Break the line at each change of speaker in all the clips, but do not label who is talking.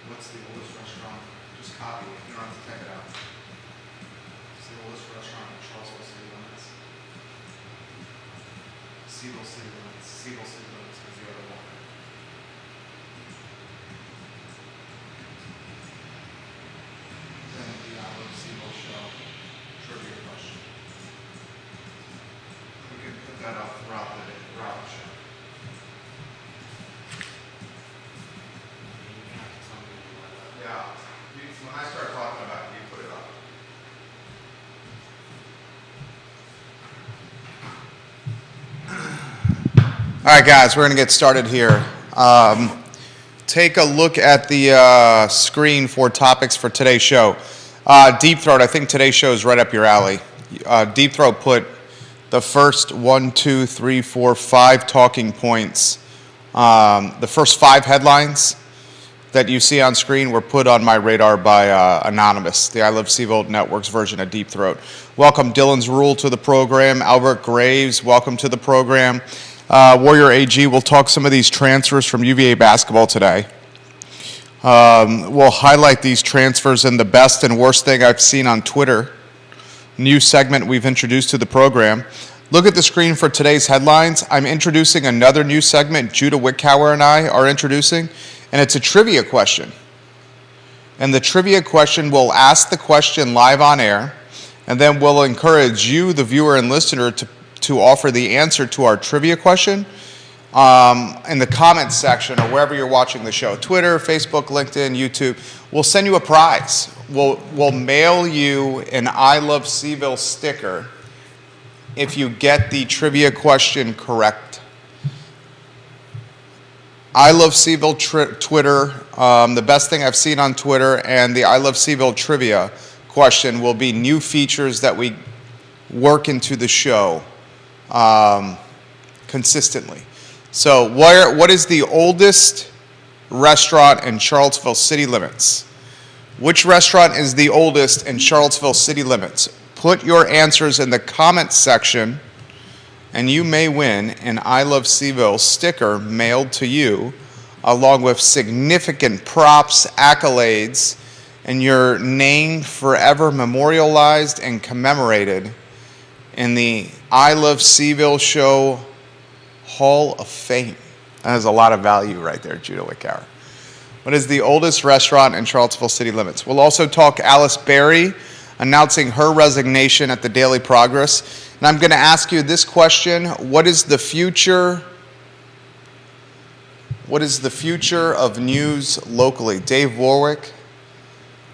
What's the oldest restaurant? Just copy it. You don't have to type it out. It's the oldest restaurant in Charlottesville city limits. Seville city limits. Seville city limits is the other one. Then the I Love Seville show trivia question. We can put that up throughout the show. Yeah. When I start talking about it, you put it up. All right, guys, we're going to get started here. Take a look at the screen for topics for today's show. Deep Throat, I think today's show is right up your alley. Deep Throat put the first 5 talking points, the first 5 headlines that you see on screen were put on my radar by Anonymous, the I Love Seville Network's version of Deep Throat. Welcome Dylan's Rule to the program. Albert Graves, welcome to the program. Warrior AG, we'll talk some of these transfers from UVA basketball today. We'll highlight these transfers and the best and worst thing I've seen on Twitter. New segment we've introduced to the program. Look at the screen for today's headlines. I'm introducing another new segment Judah Wickower and I are introducing. And it's a trivia question. And the trivia question, will ask the question live on air, and then we'll encourage you, the viewer and listener, to offer the answer to our trivia question in the comments section or wherever you're watching the show. Twitter, Facebook, LinkedIn, YouTube. We'll send you a prize. We'll mail you an I Love Seville sticker if you get the trivia question correct. I Love Seville Twitter, the best thing I've seen on Twitter, and the I Love Seville trivia question will be new features that we work into the show consistently. So what is the oldest restaurant in Charlottesville city limits? Which restaurant is the oldest in Charlottesville city limits? Put your answers in the comments section, and you may win an I Love Seville sticker mailed to you, along with significant props, accolades, and your name forever memorialized and commemorated in the I Love Seville Show Hall of Fame. That has a lot of value right there, Judah Wickower. What is the oldest restaurant in Charlottesville city limits? We'll also talk Alice Berry announcing her resignation at the Daily Progress. And I'm going to ask you this question: what is the future of news locally? Dave Warwick,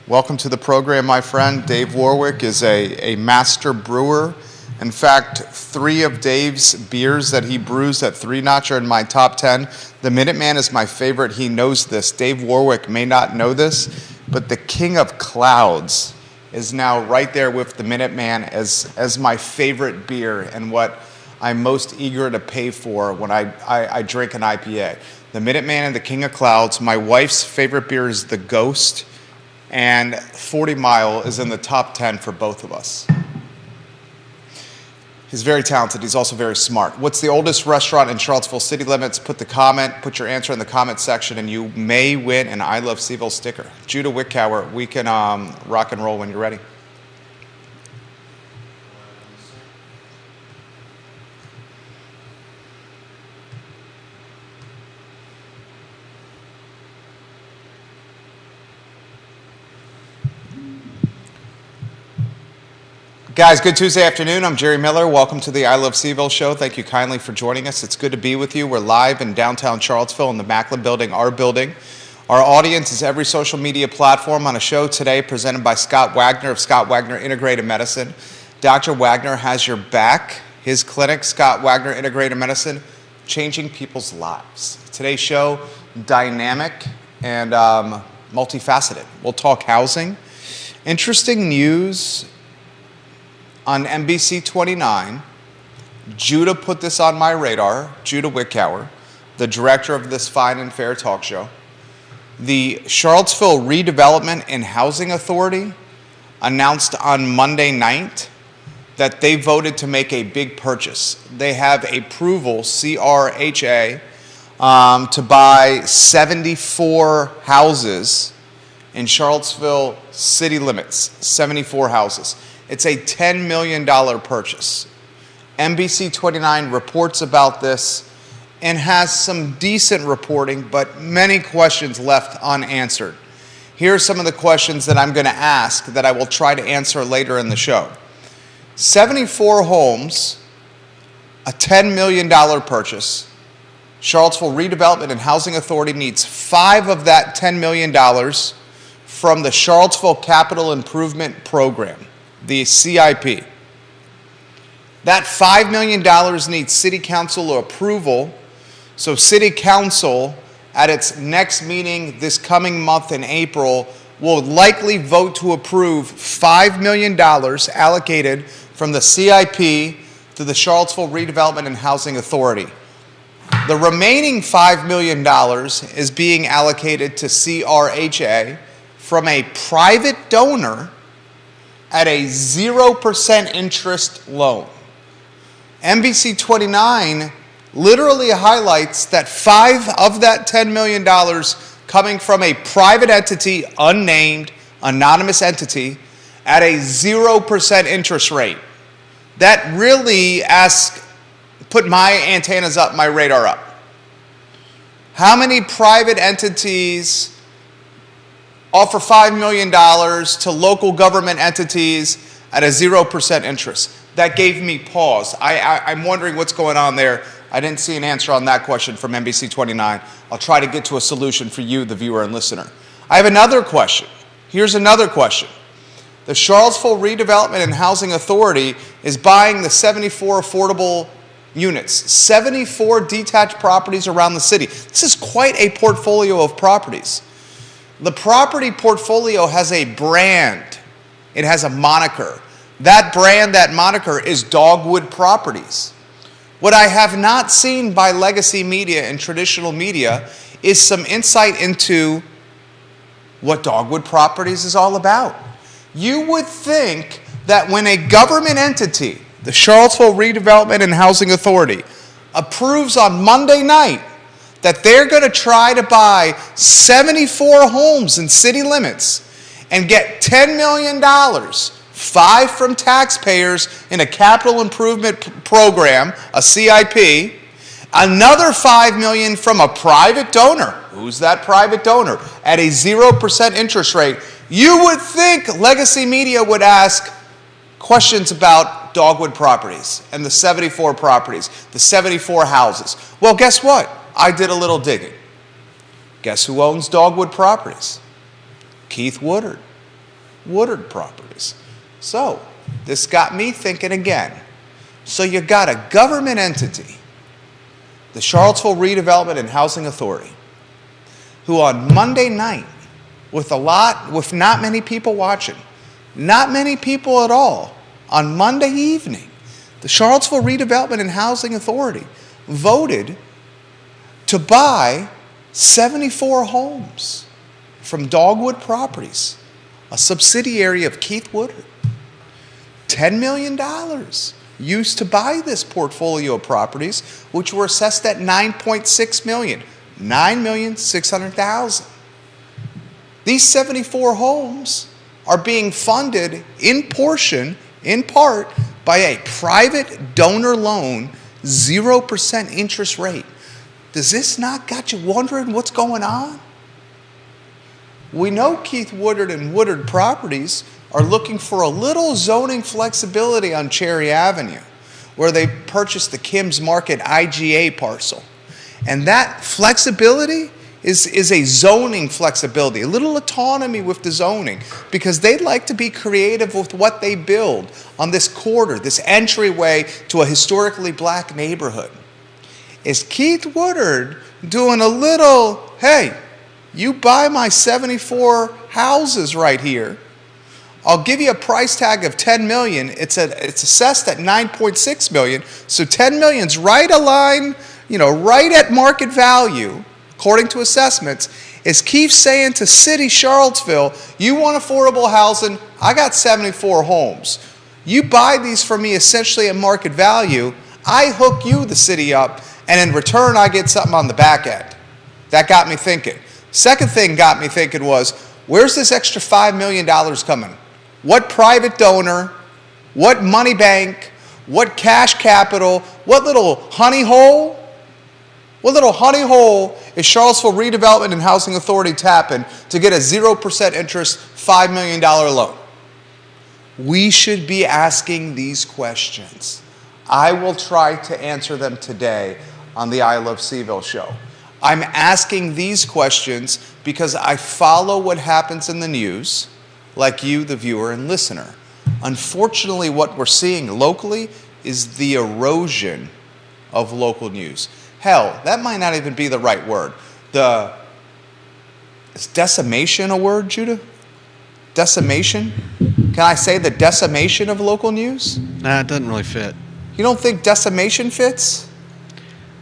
welcome to the program, my friend. Dave Warwick is a master brewer. In fact, 3 of Dave's beers that he brews at 3 Notch are in my top 10. The Minuteman is my favorite. He knows this. Dave Warwick may not know this, but the King of Clouds is now right there with the Minuteman as my favorite beer and what I'm most eager to pay for when I drink an IPA. The Minuteman and the King of Clouds. My wife's favorite beer is the Ghost, and 40 Mile is in the top 10 for both of us. He's very talented. He's also very smart. What's the oldest restaurant in Charlottesville city limits? Put your answer in the comment section, and you may win an I Love Seville sticker. Judah Wickower, we can rock and roll when you're ready. Guys, good Tuesday afternoon. I'm Jerry Miller. Welcome to the I Love Seville show. Thank you kindly for joining us. It's good to be with you. We're live in downtown Charlottesville in the Macklin Building, our building. Our audience is every social media platform on a show today presented by Scott Wagner of Scott Wagner Integrated Medicine. Dr. Wagner has your back. His clinic, Scott Wagner Integrated Medicine, changing people's lives. Today's show, dynamic and multifaceted. We'll talk housing. Interesting news on NBC 29, Judah put this on my radar, Judah Wickower, the director of this fine and fair talk show. The Charlottesville Redevelopment and Housing Authority announced on Monday night that they voted to make a big purchase. They have approval, CRHA, to buy 74 houses in Charlottesville city limits, 74 houses. It's a $10 million purchase. NBC 29 reports about this and has some decent reporting, but many questions left unanswered. Here are some of the questions that I'm going to ask that I will try to answer later in the show. 74 homes, a $10 million purchase. Charlottesville Redevelopment and Housing Authority needs 5 of that $10 million from the Charlottesville Capital Improvement Program, the CIP. That $5 million needs City Council approval, so City Council, at its next meeting this coming month in April, will likely vote to approve $5 million allocated from the CIP to the Charlottesville Redevelopment and Housing Authority. The remaining $5 million is being allocated to CRHA from a private donor at a 0% interest loan. NBC 29 literally highlights that 5 of that $10 million coming from a private entity, unnamed, anonymous entity, at a 0% interest rate. That really put my antennas up, my radar up. How many private entities offer $5 million to local government entities at a 0% interest? That gave me pause. I'm wondering what's going on there. I didn't see an answer on that question from NBC 29. I'll try to get to a solution for you, the viewer and listener. I have another question. Here's another question. The Charlottesville Redevelopment and Housing Authority is buying the 74 affordable units, 74 detached properties around the city. This is quite a portfolio of properties. The property portfolio has a brand. It has a moniker. That brand, that moniker, is Dogwood Properties. What I have not seen by legacy media and traditional media is some insight into what Dogwood Properties is all about. You would think that when a government entity, the Charlottesville Redevelopment and Housing Authority, approves on Monday night that they're going to try to buy 74 homes in city limits and get $10 million, 5 from taxpayers in a capital improvement program, a CIP, another $5 million from a private donor. Who's that private donor? At a 0% interest rate. You would think legacy media would ask questions about Dogwood Properties and the 74 properties, the 74 houses. Well, guess what? I did a little digging. Guess who owns Dogwood Properties? Keith Woodard. Woodard Properties. So, this got me thinking again. So you got a government entity, the Charlottesville Redevelopment and Housing Authority, who on Monday night, with not many people watching, not many people at all, on Monday evening, the Charlottesville Redevelopment and Housing Authority voted to buy 74 homes from Dogwood Properties, a subsidiary of Keith Woodard. $10 million used to buy this portfolio of properties, which were assessed at $9.6 million, $9,600,000. These 74 homes are being funded in part, by a private donor loan, 0% interest rate. Does this not got you wondering what's going on? We know Keith Woodard and Woodard Properties are looking for a little zoning flexibility on Cherry Avenue, where they purchased the Kim's Market IGA parcel. And that flexibility is a zoning flexibility, a little autonomy with the zoning, because they'd like to be creative with what they build on this corridor, this entryway to a historically black neighborhood. Is Keith Woodard doing a little, hey, you buy my 74 houses right here, I'll give you a price tag of $10 million. It's assessed at $9.6 million, so $10 million's right aligned, right at market value, according to assessments. Is Keith saying to City Charlottesville, you want affordable housing? I got 74 homes. You buy these from me essentially at market value. I hook you, the city, up, and in return, I get something on the back end. That got me thinking. Second thing got me thinking was, Where's this extra $5 million coming? What private donor, what money bank, what cash capital, what little honey hole? What little honey hole is Charlottesville Redevelopment and Housing Authority tapping to get a 0% interest $5 million loan? We should be asking these questions. I will try to answer them today on the I Love CVille show. I'm asking these questions because I follow what happens in the news, like you, the viewer and listener. Unfortunately, what we're seeing locally is the erosion of local news. Hell, that might not even be the right word. Is decimation a word, Judah? Decimation? Can I say the decimation of local news?
Nah, it doesn't really fit.
You don't think decimation fits?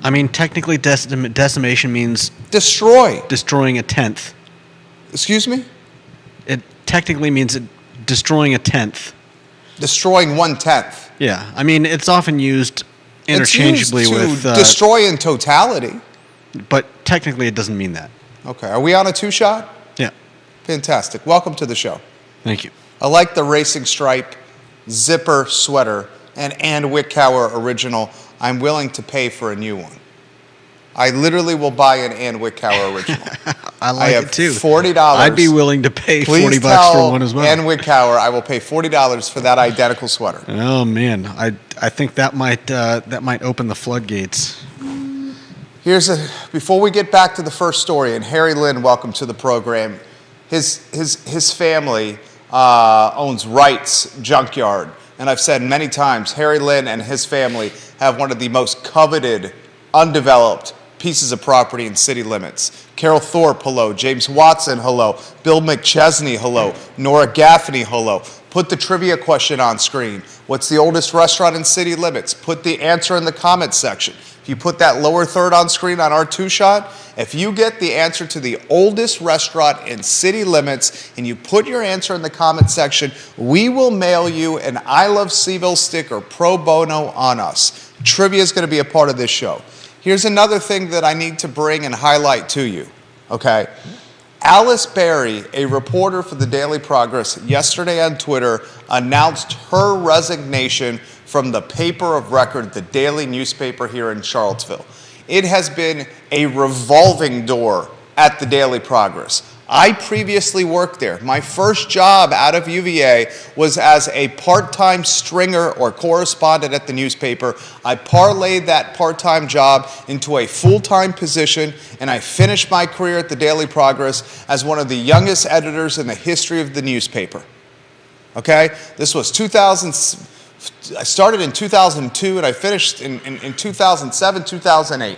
I mean, technically, decimation means
Destroy.
destroying a tenth.
Excuse me?
It technically means destroying a tenth.
Destroying 1/10.
Yeah, I mean, it's often used interchangeably
it's used to
with
destroy in totality.
but technically it doesn't mean that.
Okay, are we on a two-shot?
Yeah.
Fantastic. Welcome to the show.
Thank you.
I like the racing stripe zipper sweater and Ann Wickower original. I'm willing to pay for a new one. I literally will buy an Ann Wickower original.
I like
have
it too.
$40.
I'd be willing to pay
Please
$40
tell
for one as well.
Ann Wickower I will pay $40 for that identical sweater.
Oh man, I think that might open the floodgates.
Before we get back to the first story, and Harry Lynn, welcome to the program. His family owns Wright's Junkyard, and I've said many times, Harry Lynn and his family have one of the most coveted, undeveloped pieces of property in city limits. Carol Thorpe, hello. James Watson, hello. Bill McChesney, hello. Nora Gaffney, hello. Put the trivia question on screen. What's the oldest restaurant in city limits? Put the answer in the comments section. If you put that lower third on screen on our two-shot, if you get the answer to the oldest restaurant in city limits and you put your answer in the comment section, we will mail you an I Love CVille sticker pro bono on us. Trivia is going to be a part of this show. Here's another thing that I need to bring and highlight to you, okay? Alice Berry, a reporter for the Daily Progress, yesterday on Twitter announced her resignation from the paper of record, the daily newspaper here in Charlottesville. It has been a revolving door at the Daily Progress. I previously worked there. My first job out of UVA was as a part-time stringer or correspondent at the newspaper. I parlayed that part-time job into a full-time position, and I finished my career at the Daily Progress as one of the youngest editors in the history of the newspaper. Okay? This was 2000. I started in 2002 and I finished in 2007, 2008.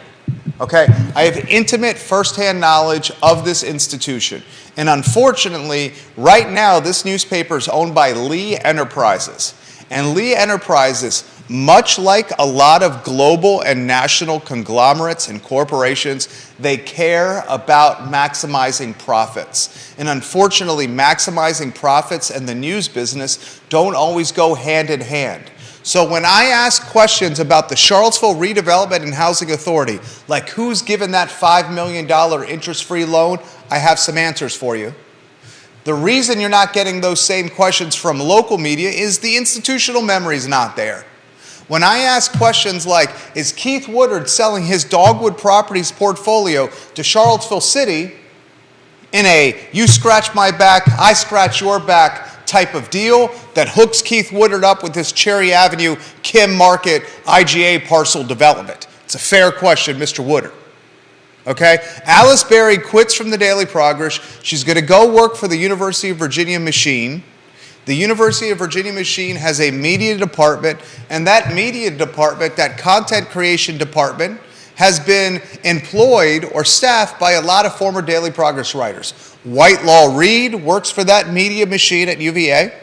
Okay, I have intimate firsthand knowledge of this institution. And unfortunately, right now, this newspaper is owned by Lee Enterprises. And Lee Enterprises, much like a lot of global and national conglomerates and corporations, they care about maximizing profits. And unfortunately, maximizing profits and the news business don't always go hand in hand. So when I ask questions about the Charlottesville Redevelopment and Housing Authority, like who's given that $5 million interest-free loan, I have some answers for you. The reason you're not getting those same questions from local media is the institutional memory's not there. When I ask questions like, is Keith Woodard selling his Dogwood Properties portfolio to Charlottesville City in a you scratch my back, I scratch your back type of deal that hooks Keith Woodard up with this Cherry Avenue Kim Market IGA parcel development? It's a fair question, Mr. Woodard. Okay? Alice Berry quits from the Daily Progress. She's going to go work for the University of Virginia Machine. The University of Virginia Machine has a media department, and that media department, that content creation department, has been employed or staffed by a lot of former Daily Progress writers. Whitelaw Reid works for that media machine at UVA.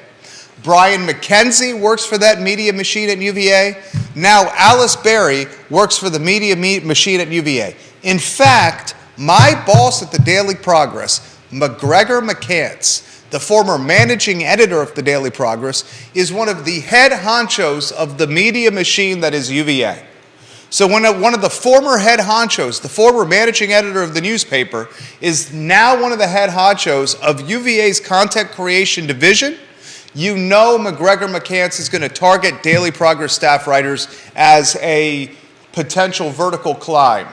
Brian McKenzie works for that media machine at UVA. Now Alice Berry works for the media machine at UVA. In fact, my boss at the Daily Progress, McGregor McCants, the former managing editor of the Daily Progress, is one of the head honchos of the media machine that is UVA. So when one of the former head honchos, the former managing editor of the newspaper, is now one of the head honchos of UVA's content creation division, you know McGregor McCants is going to target Daily Progress staff writers as a potential vertical climb,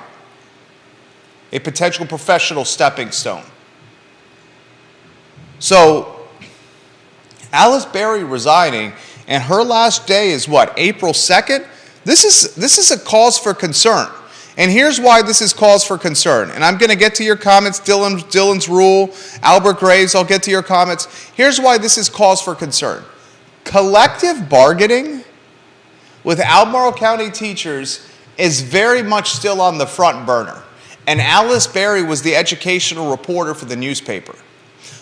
a potential professional stepping stone. So Alice Berry resigning, and her last day is what, April 2nd? This is a cause for concern. And here's why this is cause for concern. And I'm going to get to your comments, Dylan's Rule, Albert Graves, I'll get to your comments. Here's why this is cause for concern. Collective bargaining with Albemarle County teachers is very much still on the front burner. And Alice Berry was the educational reporter for the newspaper.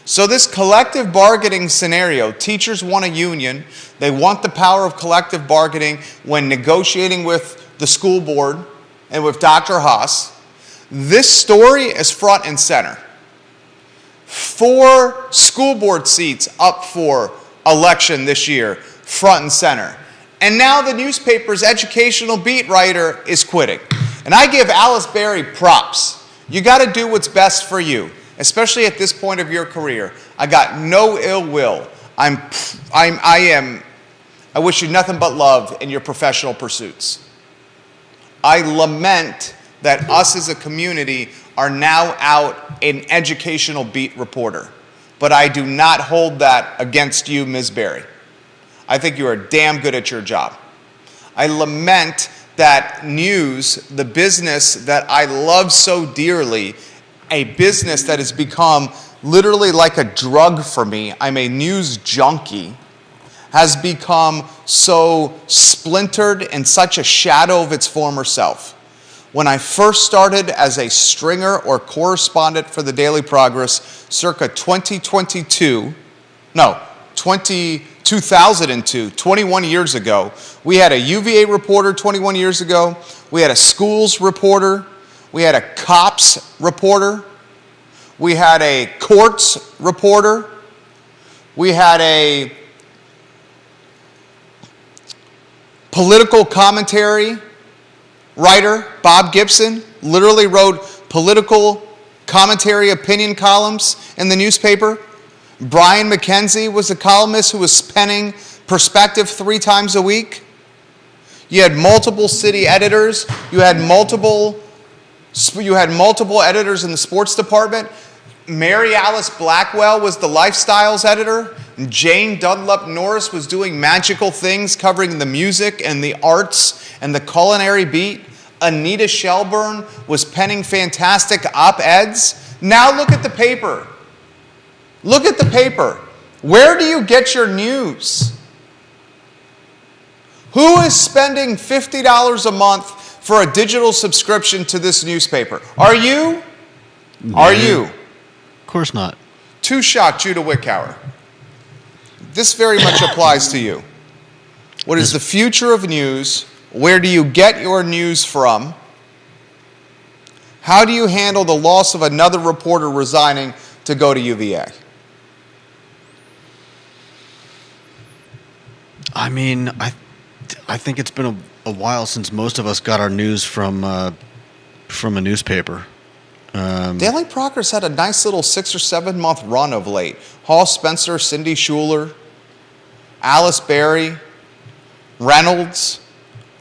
So this collective bargaining scenario, teachers want a union, they want the power of collective bargaining when negotiating with the school board and with Dr. Haas. This story is front and center. 4 school board seats up for election this year, front and center. And now the newspaper's educational beat writer is quitting. And I give Alice Berry props. You got to do what's best for you, especially at this point of your career. I got no ill will. I wish you nothing but love in your professional pursuits. I lament that us as a community are now out an educational beat reporter. But I do not hold that against you, Ms. Berry. I think you are damn good at your job. I lament that news, the business that I love so dearly, a business that has become literally like a drug for me, I'm a news junkie, has become so splintered and such a shadow of its former self. When I first started as a stringer or correspondent for the Daily Progress, circa 2002, 21 years ago, we had a UVA reporter 21 years ago, we had a schools reporter, we had a cops reporter, we had a courts reporter, we had a political commentary writer, Bob Gibson, literally wrote political commentary opinion columns in the newspaper. Brian McKenzie was a columnist who was penning Perspective 3 times a week. You had multiple city editors. You had multiple editors in the sports department. Mary Alice Blackwell was the lifestyles editor. Jane Dunlop Norris was doing magical things covering the music and the arts and the culinary beat. Anita Shelburne was penning fantastic op-eds. Now look at the paper. Look at the paper. Where do you get your news? Who is spending $50 a month for a digital subscription to this newspaper? Are you?
No.
Are you?
Of course not.
Two-shot Judah Wickhauer. This very much applies to you. What is the future of news? Where do you get your news from? How do you handle the loss of another reporter resigning to go to UVA?
I mean, I think it's been a while since most of us got our news from a newspaper.
Daily Progress had a nice little 6 or 7 month run of late. Hall Spencer, Cindy Schuler, Alice Berry, Reynolds.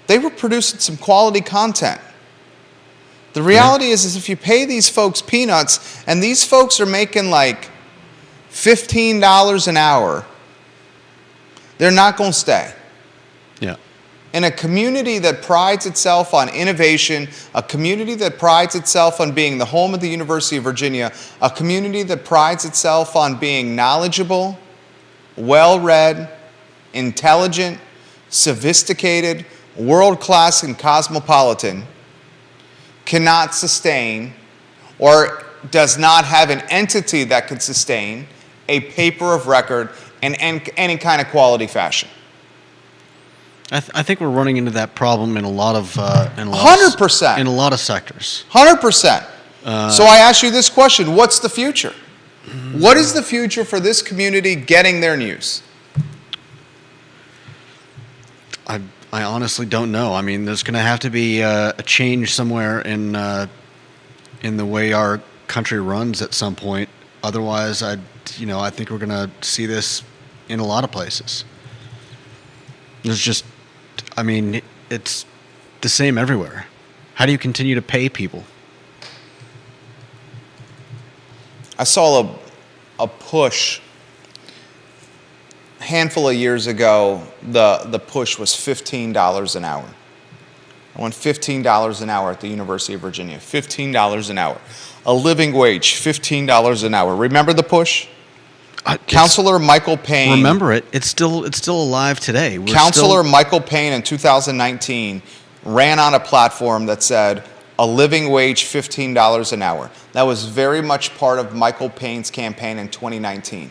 They were producing some quality content. The reality is if you pay these folks peanuts, and these folks are making like $15 an hour, they're not going to stay.
Yeah.
In a community that prides itself on innovation, a community that prides itself on being the home of the University of Virginia, a community that prides itself on being knowledgeable, well-read, intelligent, sophisticated, world-class, and cosmopolitan, cannot sustain or does not have an entity that could sustain a paper of record in any kind of quality fashion.
I think we're running into that problem in a lot of
100%.
In a lot of sectors.
100%. So I ask you this question: what's the future? What is the future for this community getting their news?
I I honestly don't know. I mean, there's going to have to be a change somewhere in the way our country runs at some point. Otherwise, I think we're going to see this in a lot of places. It's the same everywhere. How do you continue to pay people?
I saw a push a handful of years ago. The push was $15 an hour. I went $15 an hour at the University of Virginia. $15 an hour. A living wage, $15 an hour. Remember the push? Counselor Michael Payne.
Remember it. It's still alive today.
Michael Payne in 2019 ran on a platform that said a living wage $15 an hour. That was very much part of Michael Payne's campaign in 2019.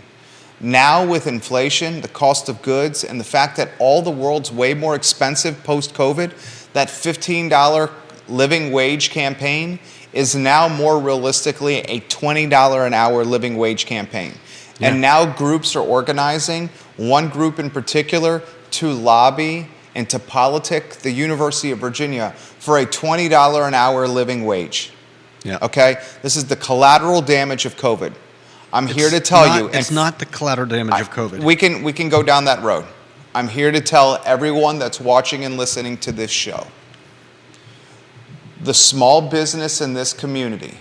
Now with inflation, the cost of goods, and the fact that all the world's way more expensive post-COVID, that $15 living wage campaign is now more realistically a $20 an hour living wage campaign. Yeah. And now groups are organizing, one group in particular, to lobby and to politic the University of Virginia for a $20 an hour living wage.
Yeah.
Okay? This is the collateral damage of COVID. I'm here to tell you.
It's not the collateral damage of COVID.
We can go down that road. I'm here to tell everyone that's watching and listening to this show. The small business in this community,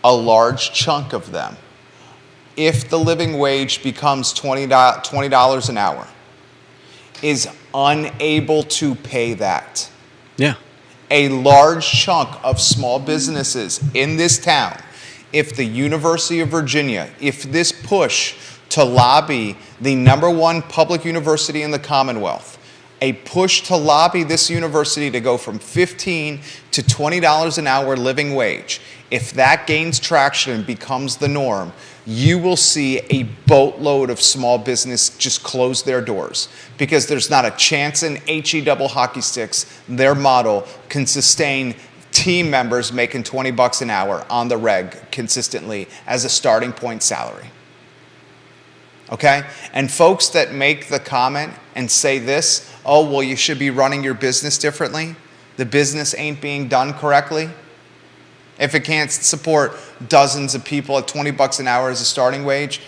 a large chunk of them, if the living wage becomes $20 an hour, is unable to pay that.
Yeah.
A large chunk of small businesses in this town, if the University of Virginia, if this push to lobby the #1 public university in the Commonwealth, a push to lobby this university to go from $15 to $20 an hour living wage, if that gains traction and becomes the norm, you will see a boatload of small business just close their doors because there's not a chance in HE double hockey sticks their model can sustain team members making $20 an hour on the reg consistently as a starting point salary. Okay? And folks that make the comment and say this, oh, well, you should be running your business differently. The business ain't being done correctly. If it can't support dozens of people at $20 an hour as a starting wage,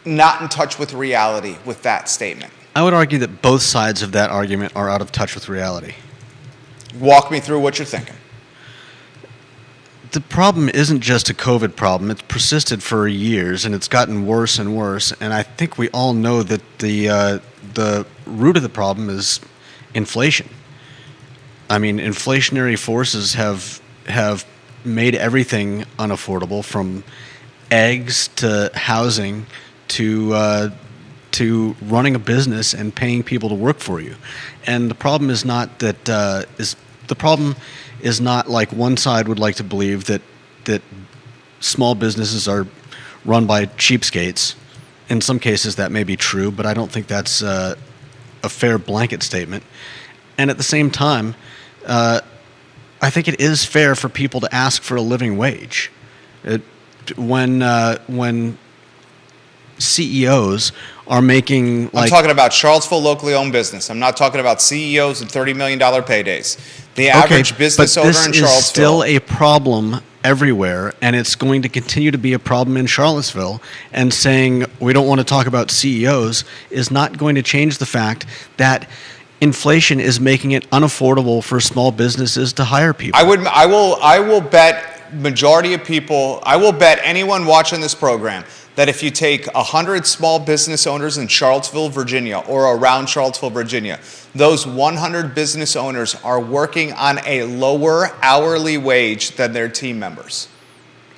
not in touch with reality with that statement.
I would argue that both sides of that argument are out of touch with reality.
Walk me through what you're thinking.
The problem isn't just a COVID problem. It's persisted for years, and it's gotten worse and worse. And I think we all know that the root of the problem is inflation. I mean, inflationary forces have made everything unaffordable, from eggs to housing to running a business and paying people to work for you. And the problem is not that the problem is not like one side would like to believe that small businesses are run by cheapskates. In some cases that may be true, but I don't think that's a fair blanket statement. And at the same time, I think it is fair for people to ask for a living wage. When CEOs are making
I'm talking about Charlottesville locally owned business. I'm not talking about CEOs and $30 million paydays. The average business owner in Charlottesville.
This is still a problem everywhere, and it's going to continue to be a problem in Charlottesville. And saying we don't want to talk about CEOs is not going to change the fact that inflation is making it unaffordable for small businesses to hire people.
I will bet majority of people, I will bet anyone watching this program that if you take 100 small business owners in Charlottesville, Virginia, or around Charlottesville, Virginia, those 100 business owners are working on a lower hourly wage than their team members.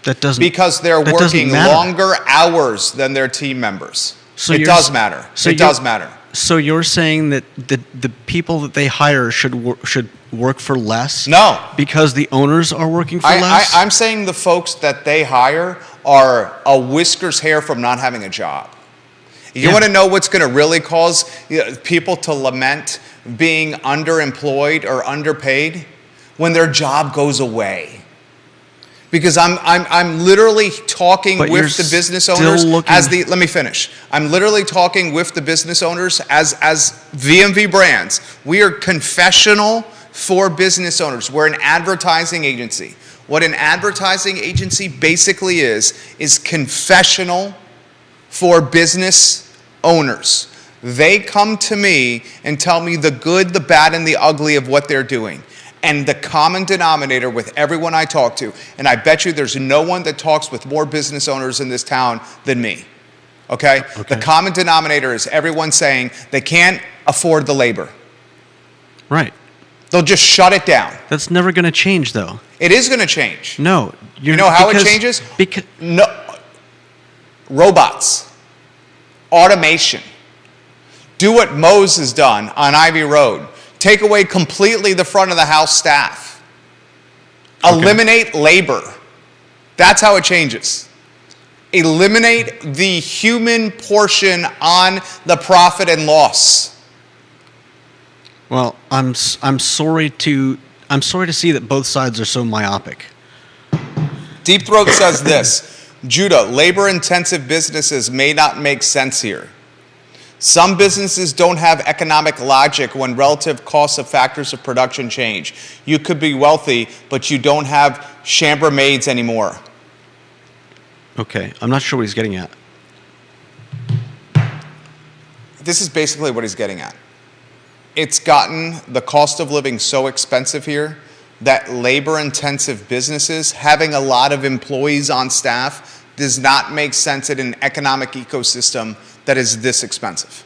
Because they're working longer hours than their team members. It does matter. It does matter.
So you're saying that the people that they hire should work for less?
No.
Because the owners are working for less?
I'm saying the folks that they hire are a whisker's hair from not having a job. You want to know what's going to really cause people to lament being underemployed or underpaid? When their job goes away. Because I'm literally talking
But you're
with the business
still
owners
looking-
let me finish. I'm literally talking with the business owners as VMV Brands. We are confessional for business owners. We're an advertising agency. What an advertising agency basically is confessional for business owners. They come to me and tell me the good, the bad, and the ugly of what they're doing. And the common denominator with everyone I talk to, and I bet you there's no one that talks with more business owners in this town than me, okay? The common denominator is everyone saying they can't afford the labor.
Right.
They'll just shut it down.
That's never going to change, though.
It is going to change.
No.
You know how it changes?
Because
No. Robots. Automation. Do what Moe's has done on Ivy Road. Take away completely the front of the house staff. Eliminate labor. That's how it changes. Eliminate the human portion on the profit and loss.
Well, I'm sorry to see that both sides are so myopic.
Deep Throat says this, Judah, labor-intensive businesses may not make sense here. Some businesses don't have economic logic when relative costs of factors of production change. You could be wealthy, but you don't have chambermaids anymore.
Okay, I'm not sure what he's getting at.
This is basically what he's getting at. It's gotten the cost of living so expensive here that labor-intensive businesses, having a lot of employees on staff, does not make sense in an economic ecosystem that is this expensive.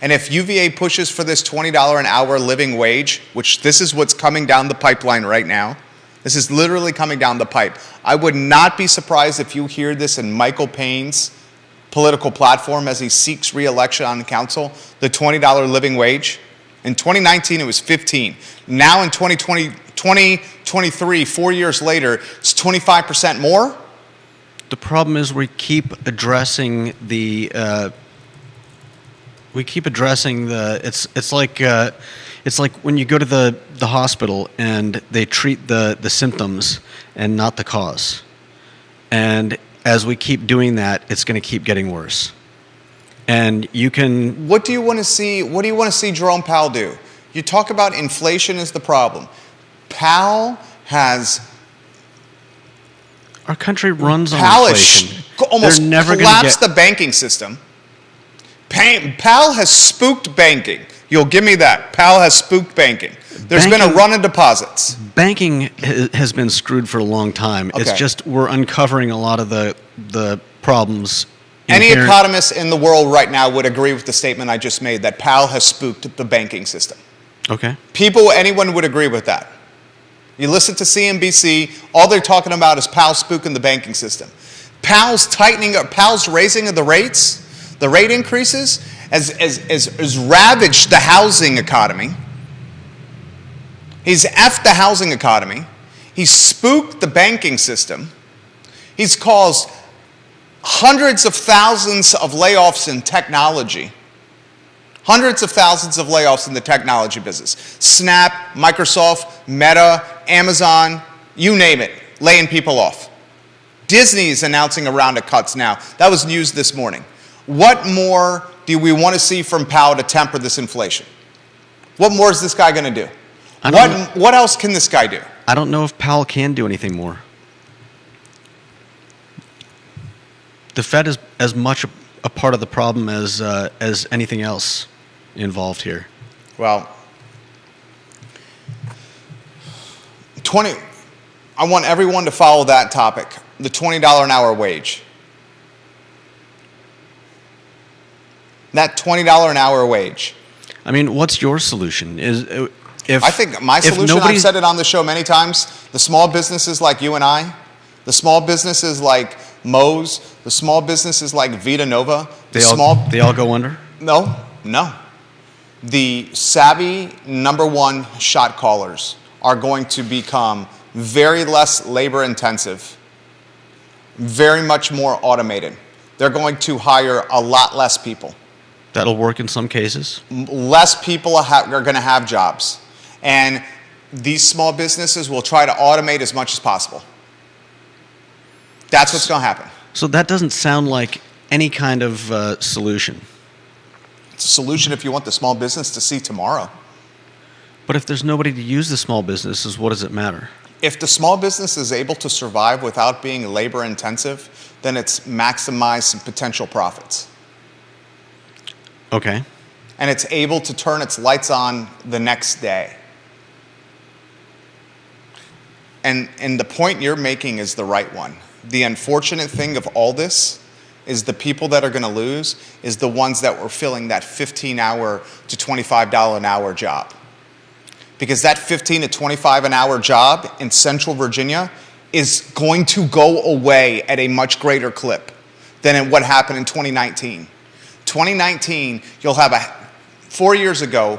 And if UVA pushes for this $20 an hour living wage, which this is what's coming down the pipeline right now, this is literally coming down the pipe. I would not be surprised if you hear this in Michael Payne's political platform as he seeks re-election on council, the $20 living wage. In 2019, it was 15. Now in 2023, 4 years later, it's 25% more.
The problem is we keep addressing the. It's like when you go to the hospital and they treat the symptoms and not the cause. And as we keep doing that, it's going to keep getting worse. And you can.
What do you want to see? What do you want to see Jerome Powell do? You talk about inflation is the problem. Powell has.
Our country runs on
Powell
inflation.
Almost
They're never
collapsed the banking system. Powell has spooked banking. You'll give me that. Powell has spooked banking. There's been a run of deposits.
Banking has been screwed for a long time.
Okay.
It's just we're uncovering a lot of the problems.
Any economist in the world right now would agree with the statement I just made that Powell has spooked the banking system.
Okay.
Anyone would agree with that. You listen to CNBC, all they're talking about is Powell spooking the banking system. Powell's raising of the rates, the rate increases, has ravaged the housing economy. He's effed the housing economy. He's spooked the banking system. He's caused hundreds of thousands of layoffs in technology. Hundreds of thousands of layoffs in the technology business. Snap, Microsoft, Meta, Amazon, you name it, laying people off. Disney is announcing a round of cuts now. That was news this morning. What more do we want to see from Powell to temper this inflation? What more is this guy going to do? What else can this guy do?
I don't know if Powell can do anything more. The Fed is as much a part of the problem as anything else involved here.
Well, I want everyone to follow that topic, the $20 an hour wage. That $20 an hour wage.
I mean, what's your solution?
I think my solution, I've said it on the show many times, the small businesses like you and I, the small businesses like Moe's, the small businesses like Vita Nova.
They all go under?
No. The savvy number one shot callers are going to become very less labor intensive, very much more automated. They're going to hire a lot less people.
That'll work in some cases.
Less people are going to have jobs. And these small businesses will try to automate as much as possible. That's what's going to happen.
So that doesn't sound like any kind of solution.
It's a solution if you want the small business to see tomorrow.
But if there's nobody to use the small businesses, what does it matter?
If the small business is able to survive without being labor intensive, then it's maximized some potential profits.
Okay.
And it's able to turn its lights on the next day. And the point you're making is the right one. The unfortunate thing of all this is the people that are going to lose is the ones that were filling that 15-hour to $25 an hour job. Because that 15 to 25 an hour job in Central Virginia is going to go away at a much greater clip than in what happened in 2019. 2019, you'll have 4 years ago,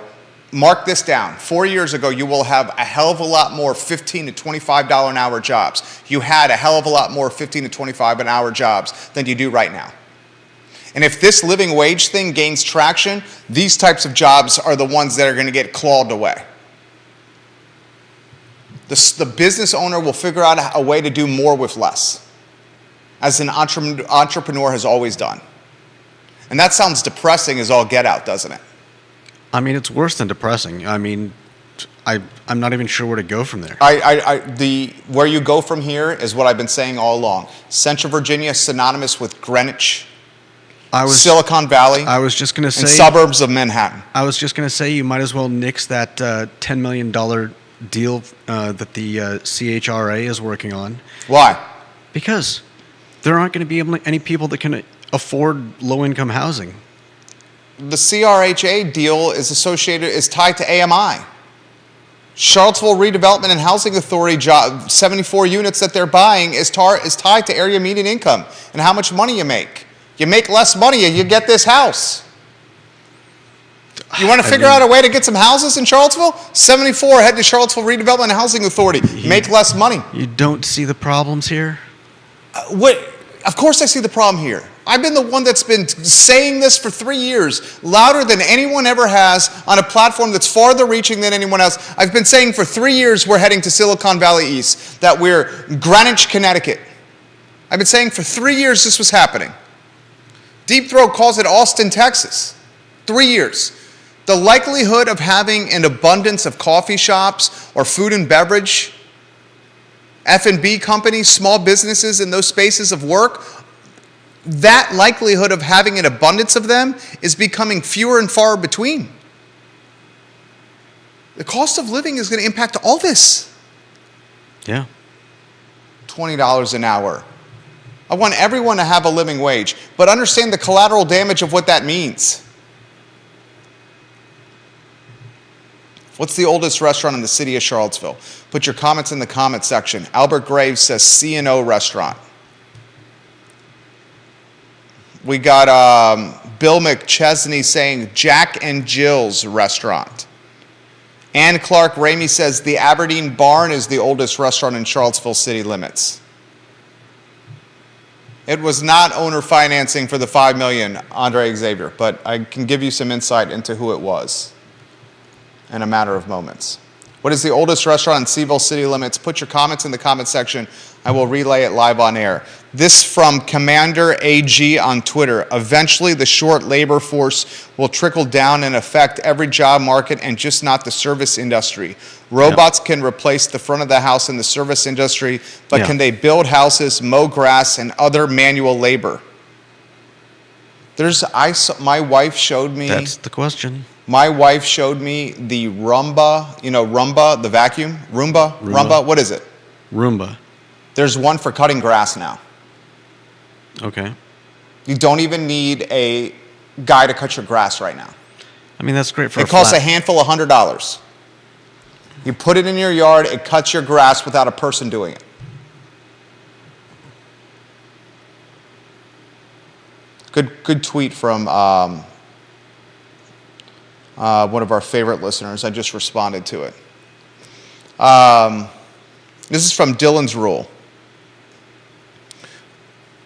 mark this down, 4 years ago, you will have a hell of a lot more $15 to $25 an hour jobs. You had a hell of a lot more $15 to $25 an hour jobs than you do right now. And if this living wage thing gains traction, these types of jobs are the ones that are going to get clawed away. The business owner will figure out a way to do more with less, as an entrepreneur has always done. And that sounds depressing as all get out, doesn't it?
I mean, it's worse than depressing. I mean, I'm not even sure where to go from there.
Where you go from here is what I've been saying all along. Central Virginia is synonymous with Greenwich, Silicon Valley,
I was just going to say,
and suburbs of Manhattan.
I was just going to say you might as well nix that $10 million deal that the CHRA is working on.
Why?
Because there aren't going to be any people that can afford low-income housing.
The CRHA deal is tied to AMI. Charlottesville Redevelopment and Housing Authority 74 units that they're buying is tied to area median income and how much money you make. You make less money and you get this house. You want to figure out a way to get some houses in Charlottesville? 74, head to Charlottesville Redevelopment and Housing Authority. Make less money.
You don't see the problems here?
Of course I see the problem here. I've been the one that's been saying this for 3 years, louder than anyone ever has on a platform that's farther reaching than anyone else. I've been saying for 3 years we're heading to Silicon Valley East, that we're Greenwich, Connecticut. I've been saying for 3 years this was happening. Deep Throat calls it Austin, Texas. 3 years. The likelihood of having an abundance of coffee shops or food and beverage, F&B companies, small businesses in those spaces of work, that likelihood of having an abundance of them is becoming fewer and far between. The cost of living is going to impact all this.
Yeah.
$20 an hour. I want everyone to have a living wage, but understand the collateral damage of what that means. What's the oldest restaurant in the city of Charlottesville? Put your comments in the comment section. Albert Graves says C&O Restaurant. We got Bill McChesney saying Jack and Jill's Restaurant. Ann Clark Ramey says the Aberdeen Barn is the oldest restaurant in Charlottesville city limits. It was not owner financing for the $5 million, Andre Xavier, but I can give you some insight into who it was in a matter of moments. What is the oldest restaurant in Seville city limits? Put your comments in the comment section. I will relay it live on air. This from Commander AG on Twitter. Eventually, the short labor force will trickle down and affect every job market and just not the service industry. Robots can replace the front of the house in the service industry, but can they build houses, mow grass, and other manual labor? My wife showed me.
That's the question.
My wife showed me the Roomba, Roomba, the vacuum? Roomba, what is it?
Roomba.
There's one for cutting grass now.
Okay.
You don't even need a guy to cut your grass right now.
I mean, that's great for
It costs a handful of $100. You put it in your yard, it cuts your grass without a person doing it. Good tweet from one of our favorite listeners. I just responded to it. This is from Dylan's Rule.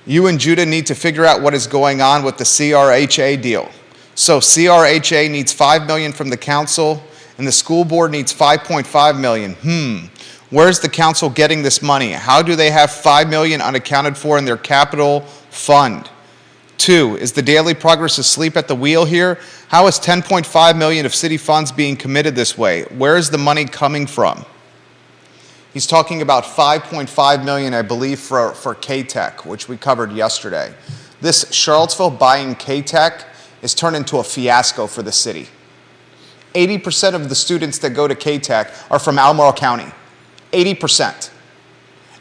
You and Judah need to figure out what is going on with the CRHA deal. So CRHA needs $5 million from the council, and the school board needs $5.5 million. Where's the council getting this money? How do they have $5 million unaccounted for in their capital fund? 2, is the Daily Progress asleep at the wheel here? How is $10.5 million of city funds being committed this way? Where is the money coming from? He's talking about $5.5 million, I believe, for K-Tech, which we covered yesterday. This Charlottesville buying K-Tech is turned into a fiasco for the city. 80% of the students that go to K-Tech are from Albemarle County. 80%.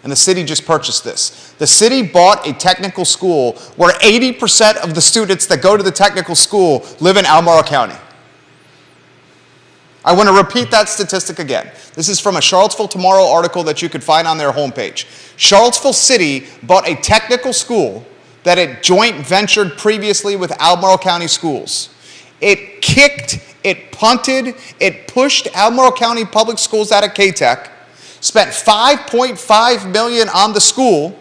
And the city just purchased this. The city bought a technical school where 80% of the students that go to the technical school live in Albemarle County. I want to repeat that statistic again. This is from a Charlottesville Tomorrow article that you could find on their homepage. Charlottesville City bought a technical school that it joint ventured previously with Albemarle County Schools. It kicked, it punted, it pushed Albemarle County Public Schools out of K-Tech, spent $5.5 million on the school,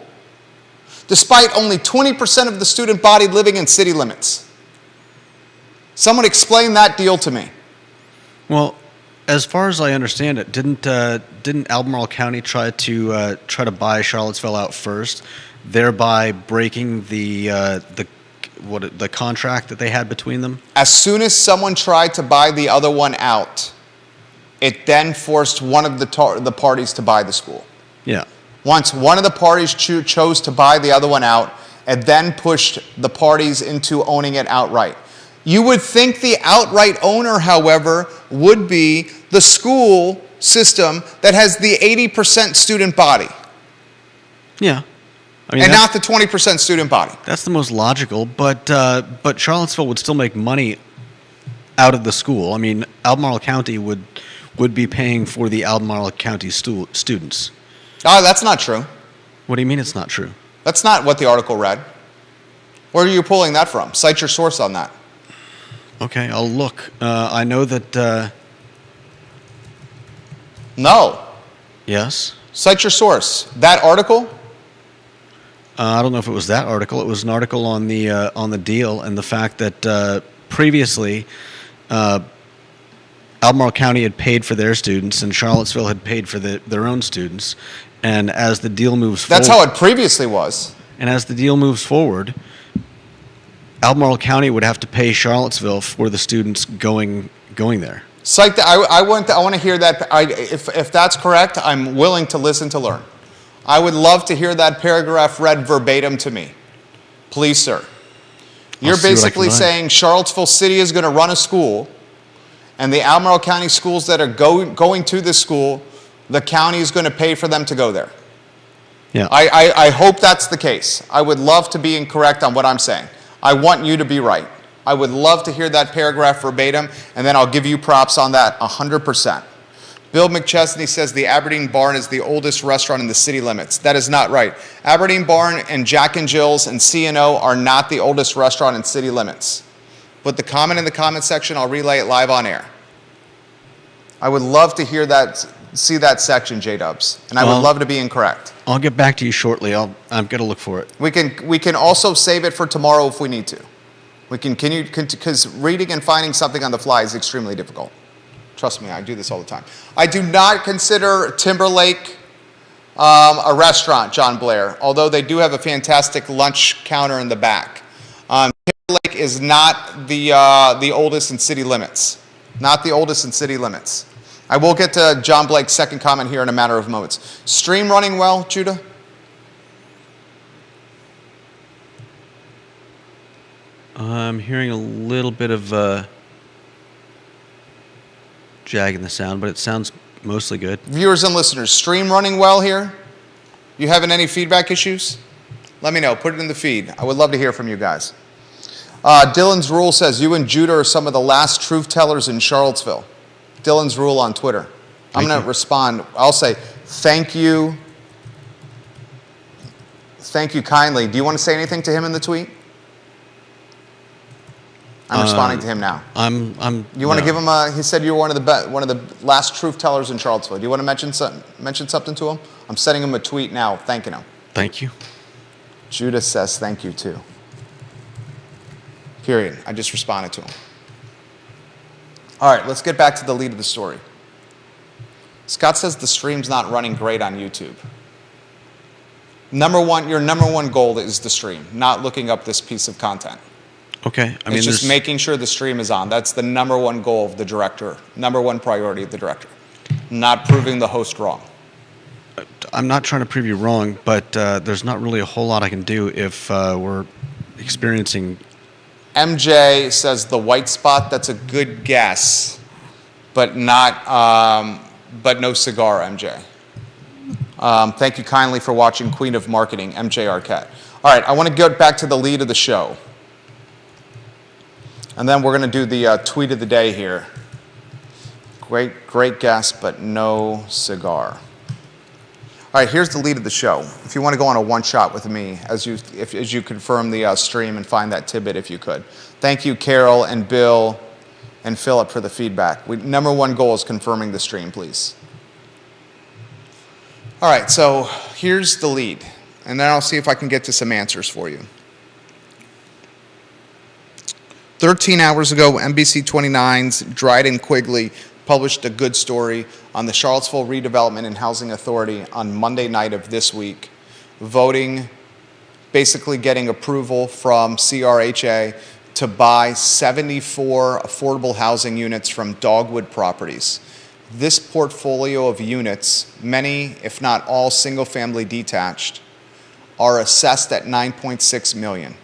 despite only 20% of the student body living in city limits. Someone explain that deal to me.
Well, as far as I understand it, didn't Albemarle County try to buy Charlottesville out first, thereby breaking the contract that they had between them?
As soon as someone tried to buy the other one out, it then forced one of the parties to buy the school.
Yeah.
Once one of the parties chose to buy the other one out, it then pushed the parties into owning it outright. You would think the outright owner, however, would be the school system that has the 80% student body.
Yeah. I mean,
and not the 20% student body.
That's the most logical, but Charlottesville would still make money out of the school. I mean, Albemarle County would be paying for the Albemarle County students.
Oh, that's not true.
What do you mean it's not true?
That's not what the article read. Where are you pulling that from? Cite your source on that.
Okay, I'll look. I know that...
No.
Yes?
Cite your source. That article?
I don't know if it was that article. It was an article on the deal and the fact that previously Albemarle County had paid for their students and Charlottesville had paid for their own students. And as the deal moves forward...
That's how it previously was.
And as the deal moves forward, Albemarle County would have to pay Charlottesville for the students going there.
Cite that. I want to hear that. If that's correct, I'm willing to listen to learn. I would love to hear that paragraph read verbatim to me. Please, sir. You're basically saying Charlottesville City is going to run a school, and the Albemarle County schools that are going to this school, the county is going to pay for them to go there.
Yeah.
I hope that's the case. I would love to be incorrect on what I'm saying. I want you to be right. I would love to hear that paragraph verbatim, and then I'll give you props on that 100%. Bill McChesney says the Aberdeen Barn is the oldest restaurant in the city limits. That is not right. Aberdeen Barn and Jack and Jill's and C&O are not the oldest restaurant in city limits. Put the comment in the comment section. I'll relay it live on air. I would love to hear that, see that section, J-Dubs, and I would love to be incorrect.
I'll get back to you shortly. I'm going to look for it.
We can also save it for tomorrow if we need to. We can continue, because reading and finding something on the fly is extremely difficult. Trust me, I do this all the time. I do not consider Timberlake a restaurant, John Blair, although they do have a fantastic lunch counter in the back. Timberlake is not the oldest in city limits. Not the oldest in city limits. I will get to John Blake's second comment here in a matter of moments. Stream running well, Judah?
I'm hearing a little bit of jag in the sound, but it sounds mostly good.
Viewers and listeners, stream running well here? You having any feedback issues? Let me know. Put it in the feed. I would love to hear from you guys. Dylan's Rule says, you and Judah are some of the last truth tellers in Charlottesville. Dylan's Rule on Twitter. I'm going to respond. I'll say, thank you. Thank you kindly. Do you want to say anything to him in the tweet? I'm responding to him now. You want to give him he said you were one of the last truth tellers in Charlottesville. Do you want to mention something to him? I'm sending him a tweet now thanking him.
Thank you.
Judah says thank you too. Period. I just responded to him. All right, let's get back to the lead of the story. Scott says the stream's not running great on YouTube. Your number one goal is the stream, not looking up this piece of content.
Okay.
It's just making sure the stream is on. That's the number one goal of the director, number one priority of the director, not proving the host wrong.
I'm not trying to prove you wrong, but there's not really a whole lot I can do if we're experiencing.
MJ says the white spot. That's a good guess, but not. But no cigar, MJ. Thank you kindly for watching Queen of Marketing, MJ Arquette. All right, I want to get back to the lead of the show. And then we're going to do the tweet of the day here. Great guess, but no cigar. All right, here's the lead of the show. If you want to go on a one-shot with me as you confirm the stream and find that tidbit if you could. Thank you, Carol and Bill and Philip for the feedback. Number one goal is confirming the stream, please. All right, so here's the lead, and then I'll see if I can get to some answers for you. 13 hours ago, NBC 29's Dryden Quigley published a good story on the Charlottesville Redevelopment and Housing Authority on Monday night of this week, basically getting approval from CRHA to buy 74 affordable housing units from Dogwood Properties. This portfolio of units, many, if not all, single-family detached, are assessed at $9.6 million.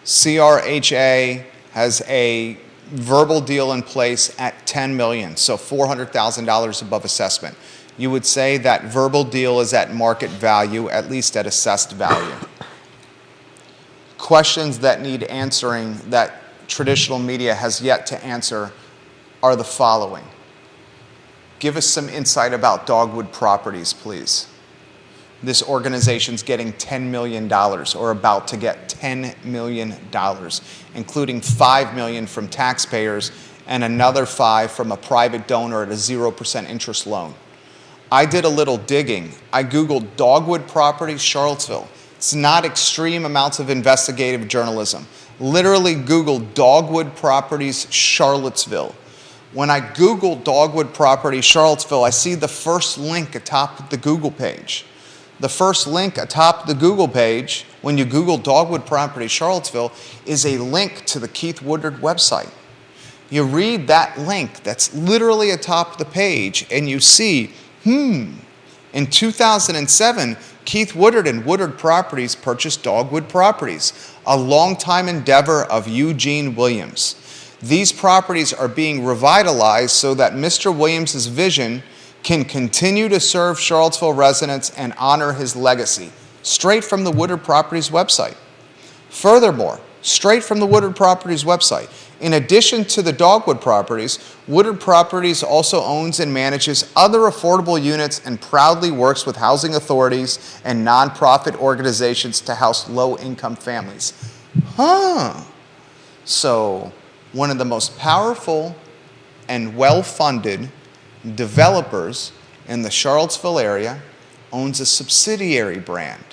CRHA has a verbal deal in place at $10 million, so $400,000 above assessment. You would say that verbal deal is at market value, at least at assessed value. Questions that need answering that traditional media has yet to answer are the following. Give us some insight about Dogwood Properties, please. This organization's getting $10 million, or about to get $10 million, including $5 million from taxpayers and another $5 million from a private donor at a 0% interest loan. I did a little digging. I Googled Dogwood Properties Charlottesville. It's not extreme amounts of investigative journalism. Literally Googled Dogwood Properties Charlottesville. When I Googled Dogwood Properties Charlottesville, I see the first link atop the Google page. The first link atop the Google page, when you Google Dogwood Properties Charlottesville, is a link to the Keith Woodard website. You read that link that's literally atop the page, and you see, in 2007, Keith Woodard and Woodard Properties purchased Dogwood Properties, a longtime endeavor of Eugene Williams. These properties are being revitalized so that Mr. Williams' vision can continue to serve Charlottesville residents and honor his legacy, straight from the Woodard Properties website. Furthermore, straight from the Woodard Properties website, in addition to the Dogwood Properties, Woodard Properties also owns and manages other affordable units and proudly works with housing authorities and nonprofit organizations to house low-income families. So, one of the most powerful and well-funded developers in the Charlottesville area owns a subsidiary brand.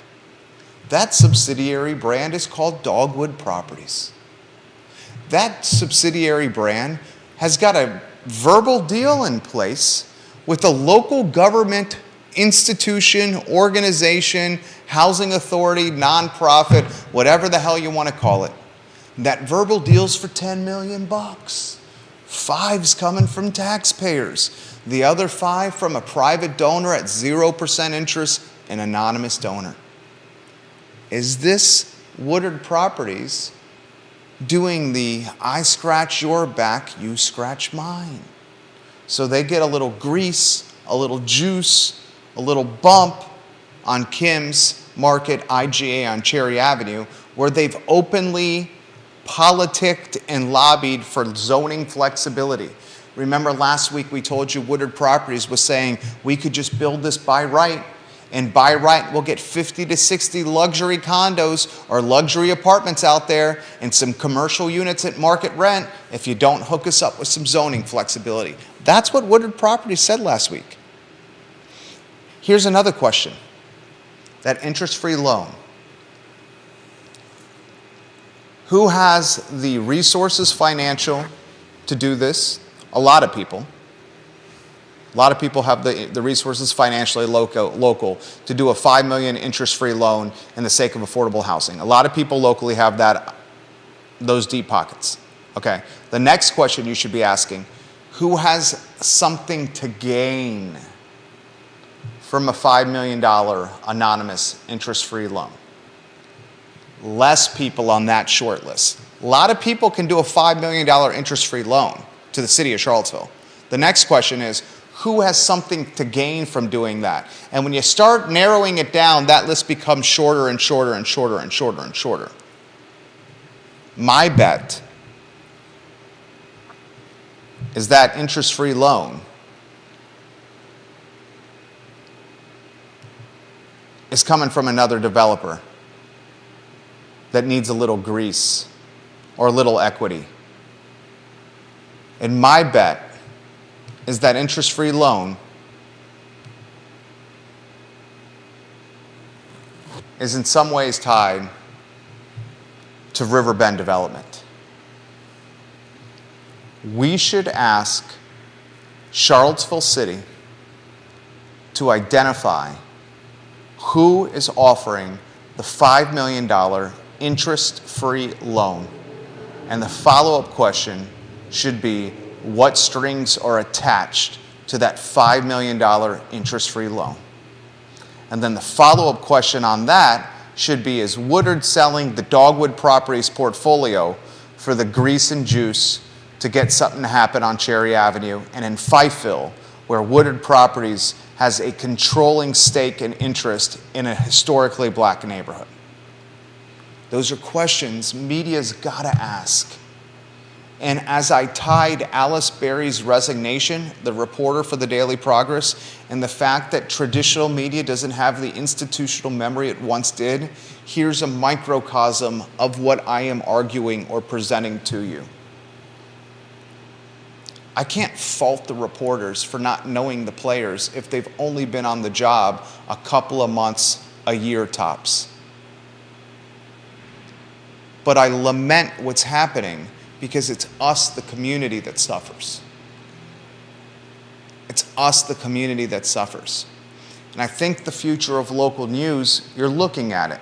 That subsidiary brand is called Dogwood Properties. That subsidiary brand has got a verbal deal in place with a local government institution, organization, housing authority, nonprofit, whatever the hell you want to call it. That verbal deal's for $10 million. $5's coming from taxpayers. The other $5 from a private donor at 0% interest, an anonymous donor. Is this Woodard Properties doing the I scratch your back, you scratch mine? So they get a little grease, a little juice, a little bump on Kim's Market IGA on Cherry Avenue, where they've openly politicked and lobbied for zoning flexibility. Remember last week we told you Woodard Properties was saying we could just build this by right, and by right we'll get 50 to 60 luxury condos or luxury apartments out there and some commercial units at market rent if you don't hook us up with some zoning flexibility. That's what Woodard Properties said last week. Here's another question. That interest-free loan. Who has the resources financial to do this? A lot of people. A lot of people have the resources financially local to do a $5 million interest-free loan in the sake of affordable housing. A lot of people locally have those deep pockets. Okay. The next question you should be asking, who has something to gain from a $5 million anonymous interest-free loan? Less people on that short list. A lot of people can do a $5 million interest-free loan to the city of Charlottesville. The next question is, who has something to gain from doing that? And when you start narrowing it down, that list becomes shorter and shorter and shorter and shorter and shorter. My bet is that interest-free loan is coming from another developer that needs a little grease or a little equity. And my bet is that interest-free loan is in some ways tied to Riverbend development. We should ask Charlottesville City to identify who is offering the $5 million interest-free loan. And the follow-up question should be, what strings are attached to that $5 million interest-free loan? And then the follow-up question on that should be, is Woodard selling the Dogwood Properties portfolio for the grease and juice to get something to happen on Cherry Avenue and in Fifeville, where Woodard Properties has a controlling stake and interest in a historically black neighborhood? Those are questions media's got to ask. And as I tied Alice Berry's resignation, the reporter for the Daily Progress, and the fact that traditional media doesn't have the institutional memory it once did, here's a microcosm of what I am arguing or presenting to you. I can't fault the reporters for not knowing the players if they've only been on the job a couple of months, a year tops. But I lament what's happening because it's us, the community, that suffers. It's us, the community, that suffers. And I think the future of local news, you're looking at it.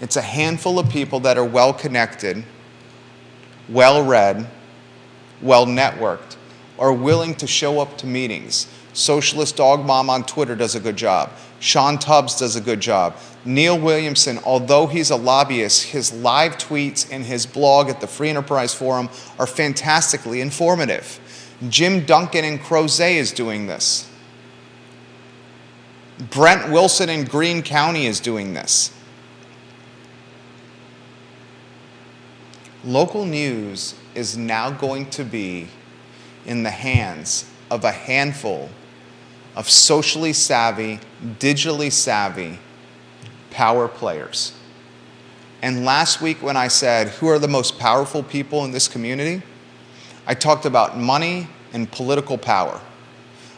It's a handful of people that are well-connected, well-read, well-networked, are willing to show up to meetings. Socialist Dog Mom on Twitter does a good job. Sean Tubbs does a good job. Neil Williamson, although he's a lobbyist, his live tweets and his blog at the Free Enterprise Forum are fantastically informative. Jim Duncan in Crozet is doing this. Brent Wilson in Greene County is doing this. Local news is now going to be in the hands of a handful of socially savvy, digitally savvy power players. And last week when I said, who are the most powerful people in this community? I talked about money and political power.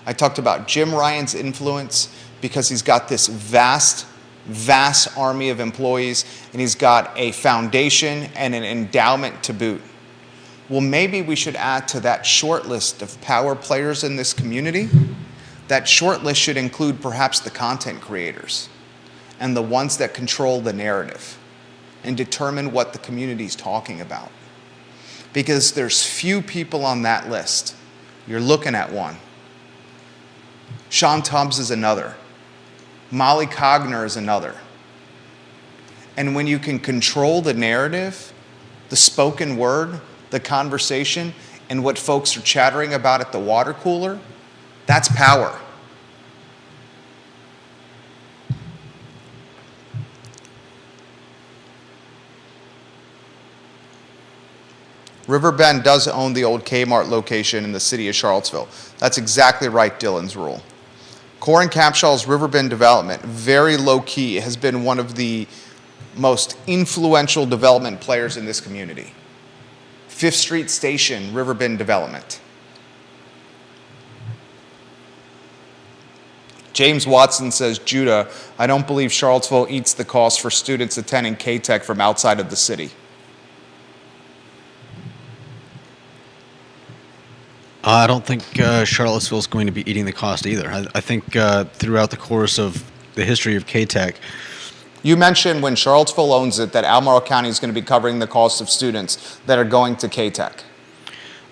I talked about Jim Ryan's influence because he's got this vast army of employees, and he's got a foundation and an endowment to boot. Well, maybe we should add to that short list of power players in this community. That short list should include perhaps the content creators and the ones that control the narrative and determine what the community is talking about. Because there's few people on that list. You're looking at one. Sean Tubbs is another. Molly Cogner is another. And when you can control the narrative, the spoken word, the conversation, and what folks are chattering about at the water cooler, that's power. Riverbend does own the old Kmart location in the city of Charlottesville. That's exactly right, Dylan's rule. Corin Capshaw's Riverbend development, very low-key, has been one of the most influential development players in this community. Fifth Street Station, Riverbend development. James Watson says, Judah, I don't believe Charlottesville eats the cost for students attending K-Tech from outside of the city.
I don't think Charlottesville is going to be eating the cost either. I think throughout the course of the history of K-Tech,
You mentioned when Charlottesville owns it that Albemarle County is going to be covering the cost of students that are going to K-Tech.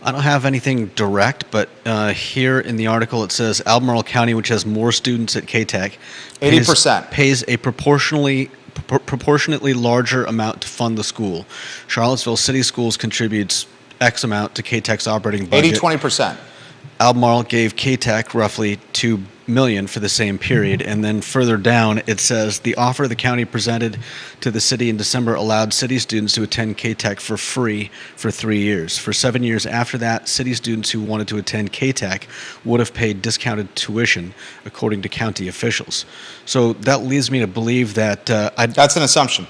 I don't have anything direct, but here in the article it says Albemarle County, which has more students at K-Tech,
80%.
pays a proportionately larger amount to fund the school. Charlottesville City Schools contributes X amount to K-Tech's operating budget.
20%.
Albemarle gave K-Tech roughly $2 million for the same period, and then further down it says the offer the county presented to the city in December allowed city students to attend K-Tech for free for 3 years. For 7 years after that, city students who wanted to attend K-Tech would have paid discounted tuition, according to county officials. So that leads me to believe that
That's an assumption.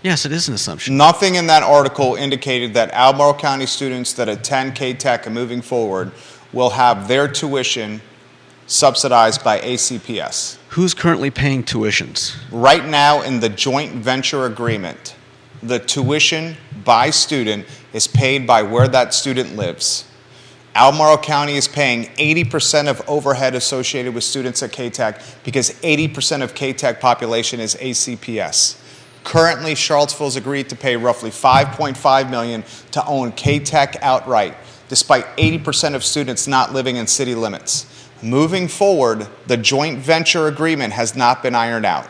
yes, it is an assumption.
Nothing in that article indicated that Albemarle County students that attend K-Tech and moving forward will have their tuition subsidized by ACPS.
Who's currently paying tuitions?
Right now, in the joint venture agreement, the tuition by student is paid by where that student lives. Albemarle County is paying 80% of overhead associated with students at K-Tech because 80% of K-Tech population is ACPS. Currently, Charlottesville has agreed to pay roughly $5.5 million to own K-Tech outright, despite 80% of students not living in city limits. Moving forward, the joint venture agreement has not been ironed out.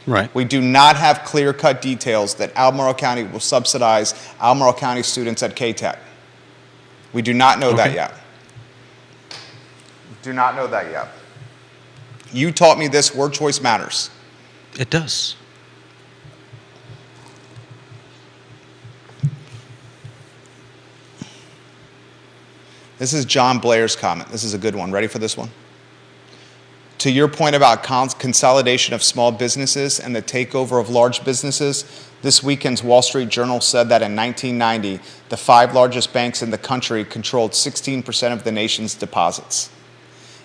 Right.
We do not have clear-cut details that Albemarle County will subsidize Albemarle County students at K-Tech. We do not know that
Okay.
yet. Do not know that yet. You taught me this, word choice matters.
It does.
This is John Blair's comment. This is a good one. Ready for this one? To your point about consolidation of small businesses and the takeover of large businesses, this weekend's Wall Street Journal said that in 1990, the 5 largest banks in the country controlled 16% of the nation's deposits.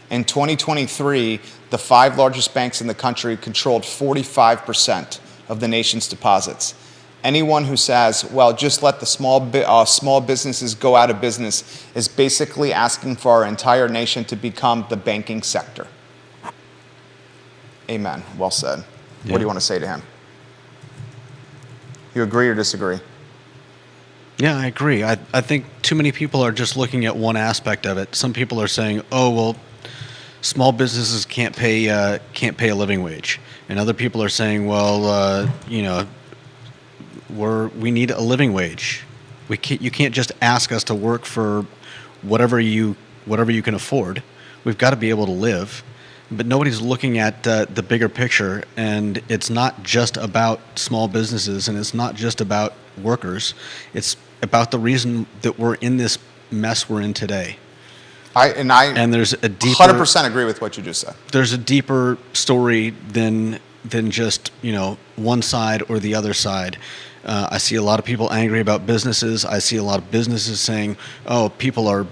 In 2023, the 5 largest banks in the country controlled 45% of the nation's deposits. Anyone who says, well, just let the small businesses go out of business is basically asking for our entire nation to become the banking sector. Amen. Well said.
Yeah.
What do you want to say to him? You agree or disagree?
Yeah, I agree. I think too many people are just looking at one aspect of it. Some people are saying, "Oh, well, small businesses can't pay a living wage," and other people are saying, "Well, we need a living wage. You can't just ask us to work for whatever you can afford. We've got to be able to live." But nobody's looking at the bigger picture, and it's not just about small businesses, and it's not just about workers. It's about the reason that we're in this mess we're in today.
And
there's a deeper
100% agree with what you just said.
There's a deeper story than just one side or the other side. I see a lot of people angry about businesses. I see a lot of businesses saying, "Oh, people are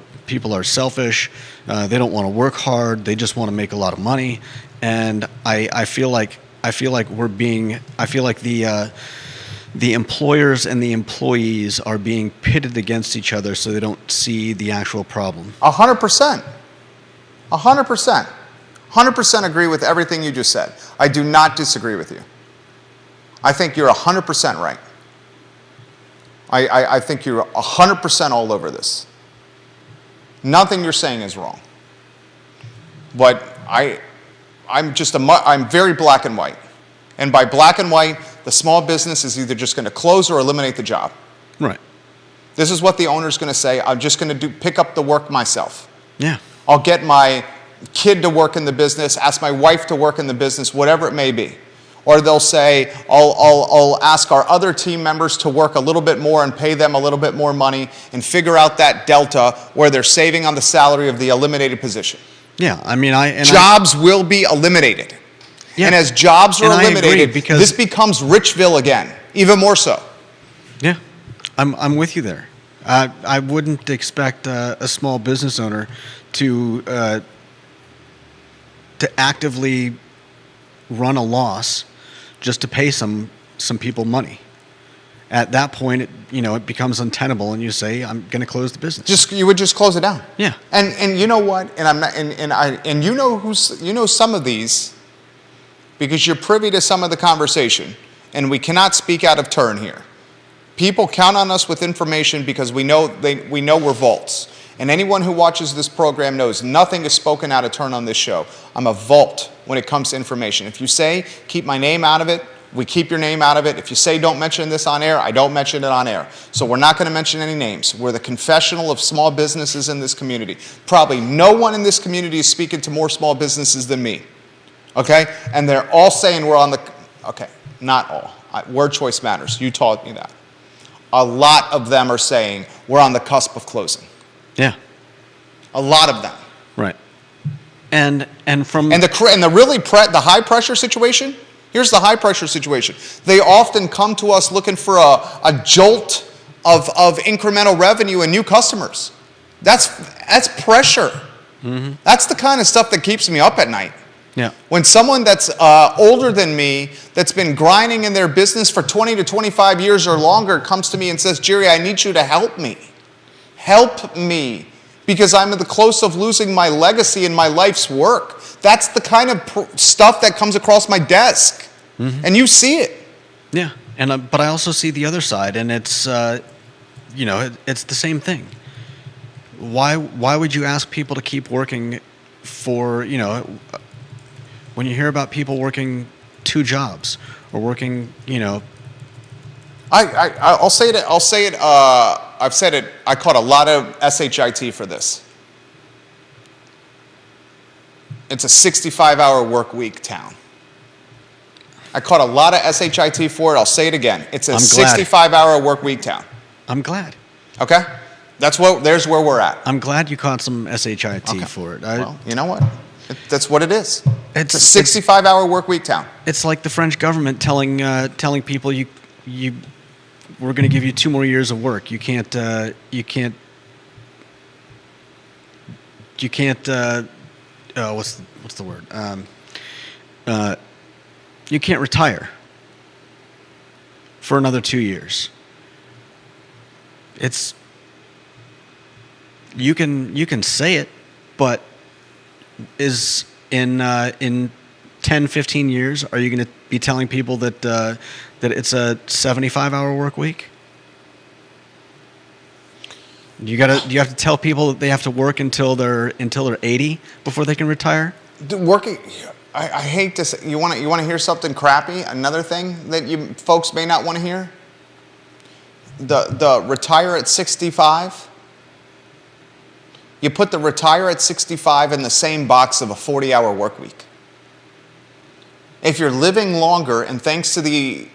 selfish. They don't want to work hard. They just want to make a lot of money." And I feel like the employers and the employees are being pitted against each other, so they don't see the actual problem.
100%. 100%. 100% agree with everything you just said. I do not disagree with you. I think you're 100% right. I think you're 100% all over this. Nothing you're saying is wrong. But I'm very black and white. And by black and white, the small business is either just going to close or eliminate the job.
Right.
This is what the owner's going to say. I'm just going to pick up the work myself.
Yeah.
I'll get my kid to work in the business, ask my wife to work in the business, whatever it may be. Or they'll say, I'll ask our other team members to work a little bit more and pay them a little bit more money and figure out that delta where they're saving on the salary of the eliminated position.
Yeah,
Jobs will be eliminated.
Yeah.
And as jobs are
And I agree,
eliminated,
because
this becomes Richville again, even more so.
Yeah, I'm with you there. I wouldn't expect a small business owner to actively run a loss just to pay some people money. At that point, it becomes untenable, and you say, "I'm going to close the business."
You would just close it down.
Yeah.
And you know what? And I'm not. And you know some of these, because you're privy to some of the conversation, and we cannot speak out of turn here. People count on us with information because we know we're vaults. And anyone who watches this program knows nothing is spoken out of turn on this show. I'm a vault when it comes to information. If you say, keep my name out of it, we keep your name out of it. If you say don't mention this on air, I don't mention it on air. So we're not going to mention any names. We're the confessional of small businesses in this community. Probably no one in this community is speaking to more small businesses than me. Okay? And they're all saying we're on the... Okay, not all. Word choice matters. You taught me that. A lot of them are saying we're on the cusp of closing.
Yeah.
A lot of them.
Right. And
the high pressure situation. Here's the high pressure situation. They often come to us looking for a jolt of incremental revenue and new customers. That's pressure. Mm-hmm. That's the kind of stuff that keeps me up at night.
Yeah.
When someone that's older than me, that's been grinding in their business for 20 to 25 years or longer, comes to me and says, Jerry, I need you to help me. Help me. Because I'm at the close of losing my legacy and my life's work. That's the kind of stuff that comes across my desk. Mm-hmm. And you see it.
Yeah. But I also see the other side, and it's, it's the same thing. Why would you ask people to keep working for, when you hear about people working 2 jobs or working,
I'll say it. I've said it. I caught a lot of SHIT for this. It's a 65-hour work week town. I caught a lot of SHIT for it. I'll say it again. It's a 65-hour work week town.
I'm glad.
Okay? There's where we're at.
I'm glad you caught some SHIT for it.
Well, you know what? That's what it is. It's a 65-hour work week town.
It's like the French government telling people we're going to give you 2 more years of work. You can't what's the word? You can't retire for another 2 years. It's you can say it, but is in 10, 15 years, are you going to be telling people that it's a 75-hour work week? You have to tell people that they have to work until they're 80 before they can retire?
Working, I hate to say, you want to hear something crappy? Another thing that you folks may not want to hear? The retire at 65. You put the retire at 65 in the same box of a 40-hour work week. If you're living longer, and thanks to the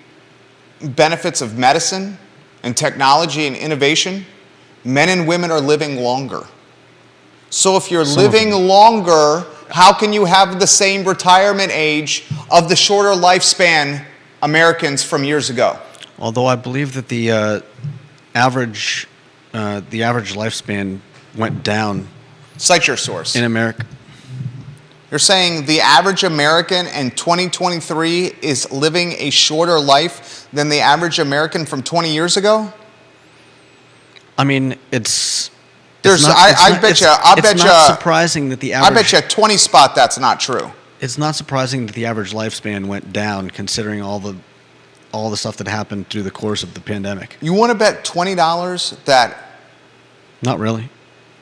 benefits of medicine and technology and innovation, men and women are living longer. So if you're living longer, how can you have the same retirement age of the shorter lifespan Americans from years ago?
Although I believe that the average lifespan went down.
Cite your source.
In America.
You're saying the average American in 2023 is living a shorter life than the average American from 20 years ago?
I mean, it's
not
surprising that the average...
I bet you a 20 spot that's not true.
It's not surprising that the average lifespan went down, considering all the stuff that happened through the course of the pandemic.
You want to bet $20 that...
Not really.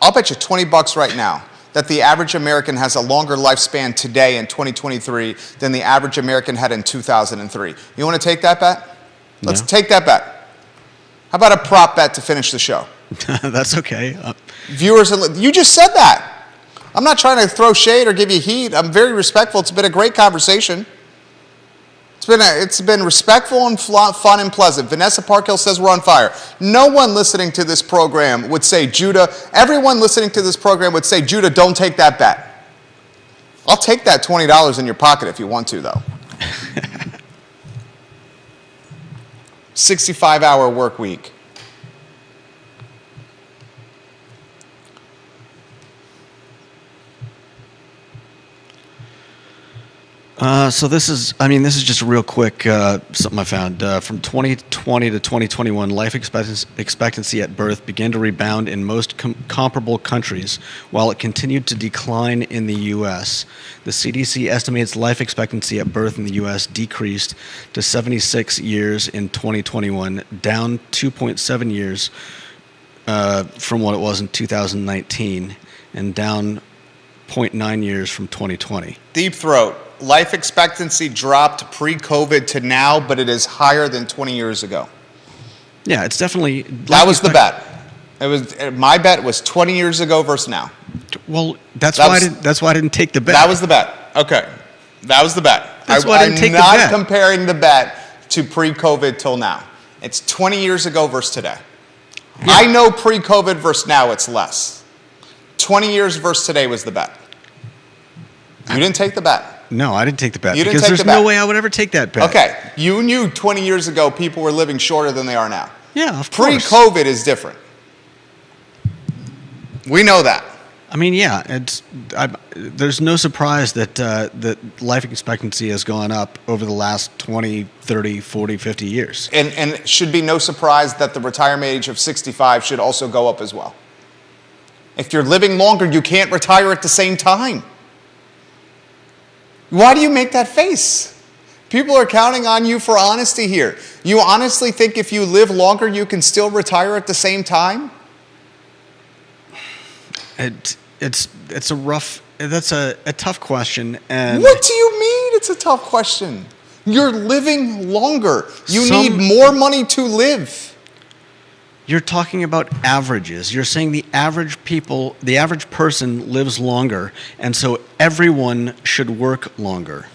I'll bet you $20 right now that the average American has a longer lifespan today in 2023 than the average American had in 2003. You want to take that bet? Let's take that bet. How about a prop bet to finish the show?
That's okay.
Viewers, you just said that. I'm not trying to throw shade or give you heat. I'm very respectful. It's been a great conversation. It's been respectful and fun and pleasant. Vanessa Parkhill says we're on fire. No one listening to this program would say, Judah, everyone listening to this program would say, Judah, don't take that bet. I'll take that $20 in your pocket if you want to, though. 65-hour work week.
So this is just a real quick something I found. From 2020 to 2021, life expectancy at birth began to rebound in most comparable countries, while it continued to decline in the U.S. The CDC estimates life expectancy at birth in the U.S. decreased to 76 years in 2021, down 2.7 years from what it was in 2019, and down 0.9 years from 2020.
Deep Throat. Life expectancy dropped pre-COVID to now, but it is higher than 20 years ago.
Yeah, it's definitely...
That was the bet. My bet was 20 years ago versus now.
Well, that's why I didn't take the bet.
That was the bet. Okay. That was the bet.
That's why I didn't take the bet.
I'm not comparing the bet to pre-COVID till now. It's 20 years ago versus today. Yeah. I know pre-COVID versus now it's less. 20 years versus today was the bet. You didn't take the bet.
No, I didn't take the bet.
You didn't
because
take
there's
the bet.
no way I would ever take that bet.
Okay. You knew 20 years ago people were living shorter than they are now.
Yeah, of course.
Pre-COVID is different. We know that.
I mean, yeah, there's no surprise that that life expectancy has gone up over the last 20, 30, 40, 50 years.
And it should be no surprise that the retirement age of 65 should also go up as well. If you're living longer, you can't retire at the same time. Why do you make that face? People are counting on you for honesty here. You honestly think if you live longer, you can still retire at the same time?
That's a tough question. And
what do you mean it's a tough question? You're living longer. You need more money to live.
You're talking about averages. You're saying the average person lives longer, and so everyone should work longer.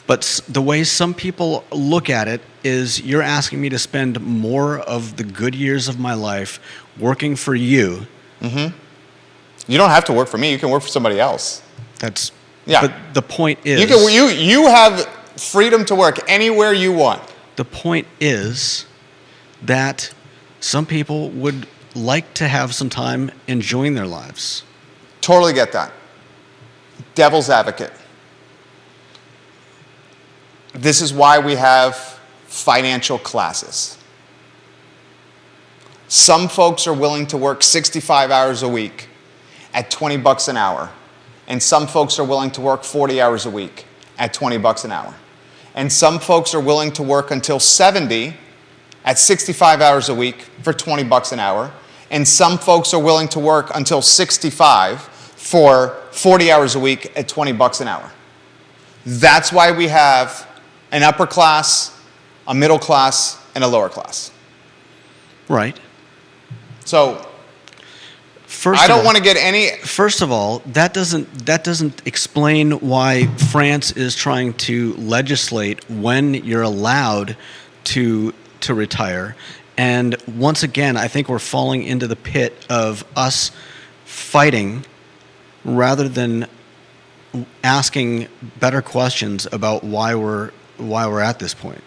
But the way some people look at it is you're asking me to spend more of the good years of my life working for you.
Mm-hmm. You don't have to work for me. You can work for somebody else.
Yeah. But the point is...
You have freedom to work anywhere you want.
The point is that some people would like to have some time enjoying their lives.
Totally get that. Devil's advocate. This is why we have financial classes. Some folks are willing to work 65 hours a week at $20 an hour. And some folks are willing to work 40 hours a week at $20 an hour. And some folks are willing to work until 70 at 65 hours a week for $20 an hour. And some folks are willing to work until 65 for 40 hours a week at $20 an hour. That's why we have an upper class, a middle class, and a lower class.
Right.
So, I don't want to get any...
First of all, that doesn't explain why France is trying to legislate when you're allowed to retire. And once again, I think we're falling into the pit of us fighting rather than asking better questions about why we're at this point.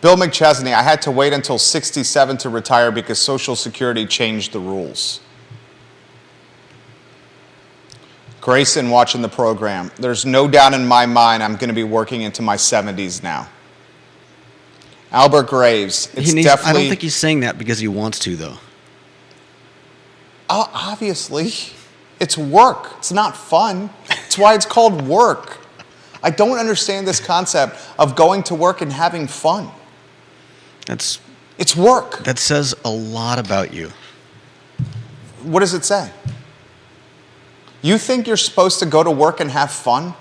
Bill McChesney, I had to wait until 67 to retire because Social Security changed the rules. Grayson watching the program. There's no doubt in my mind I'm going to be working into my 70s now. Albert Graves,
I don't think he's saying that because he wants to, though.
Obviously. It's work. It's not fun. It's why it's called work. I don't understand this concept of going to work and having fun. It's work.
That says a lot about you.
What does it say? You think you're supposed to go to work and have fun?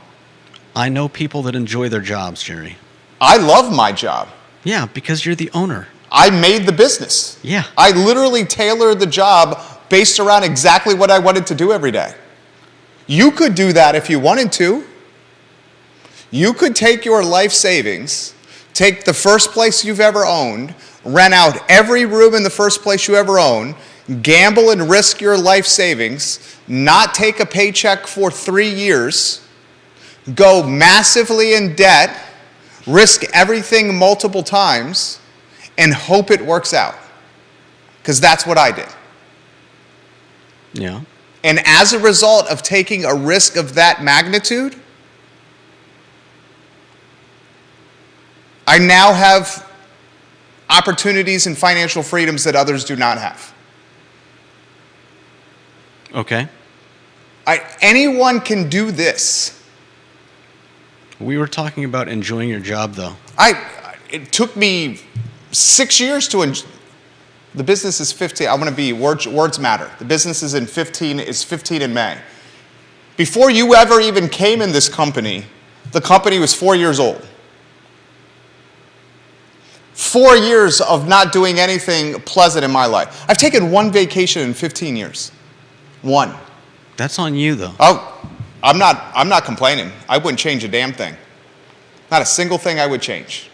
I know people that enjoy their jobs, Jerry.
I love my job.
Yeah, because you're the owner.
I made the business.
Yeah.
I literally tailored the job based around exactly what I wanted to do every day. You could do that if you wanted to. You could take your life savings, take the first place you've ever owned, rent out every room in the first place you ever owned, gamble and risk your life savings, not take a paycheck for 3 years, go massively in debt, risk everything multiple times, and hope it works out. Because that's what I did.
Yeah.
And as a result of taking a risk of that magnitude, I now have opportunities and financial freedoms that others do not have.
Okay.
Anyone can do this.
We were talking about enjoying your job, though.
It took me 6 years to enjoy. The business is 15. I want to be, words matter. The business is 15 in May. Before you ever even came in this company, the company was 4 years old. 4 years of not doing anything pleasant in my life. I've taken one vacation in 15 years. One.
That's on you, though.
Oh, I'm not complaining. I wouldn't change a damn thing. Not a single thing I would change.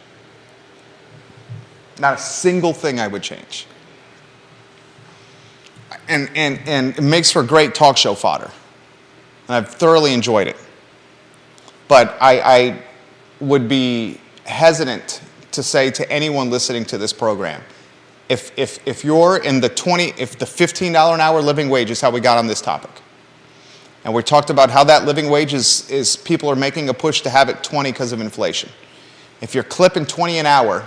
Not a single thing I would change. And it makes for great talk show fodder. And I've thoroughly enjoyed it. But I would be hesitant to say to anyone listening to this program, if you're in the if the $15 an hour living wage is how we got on this topic, and we talked about how that living wage is people are making a push to have it 20 because of inflation. If you're clipping 20 an hour,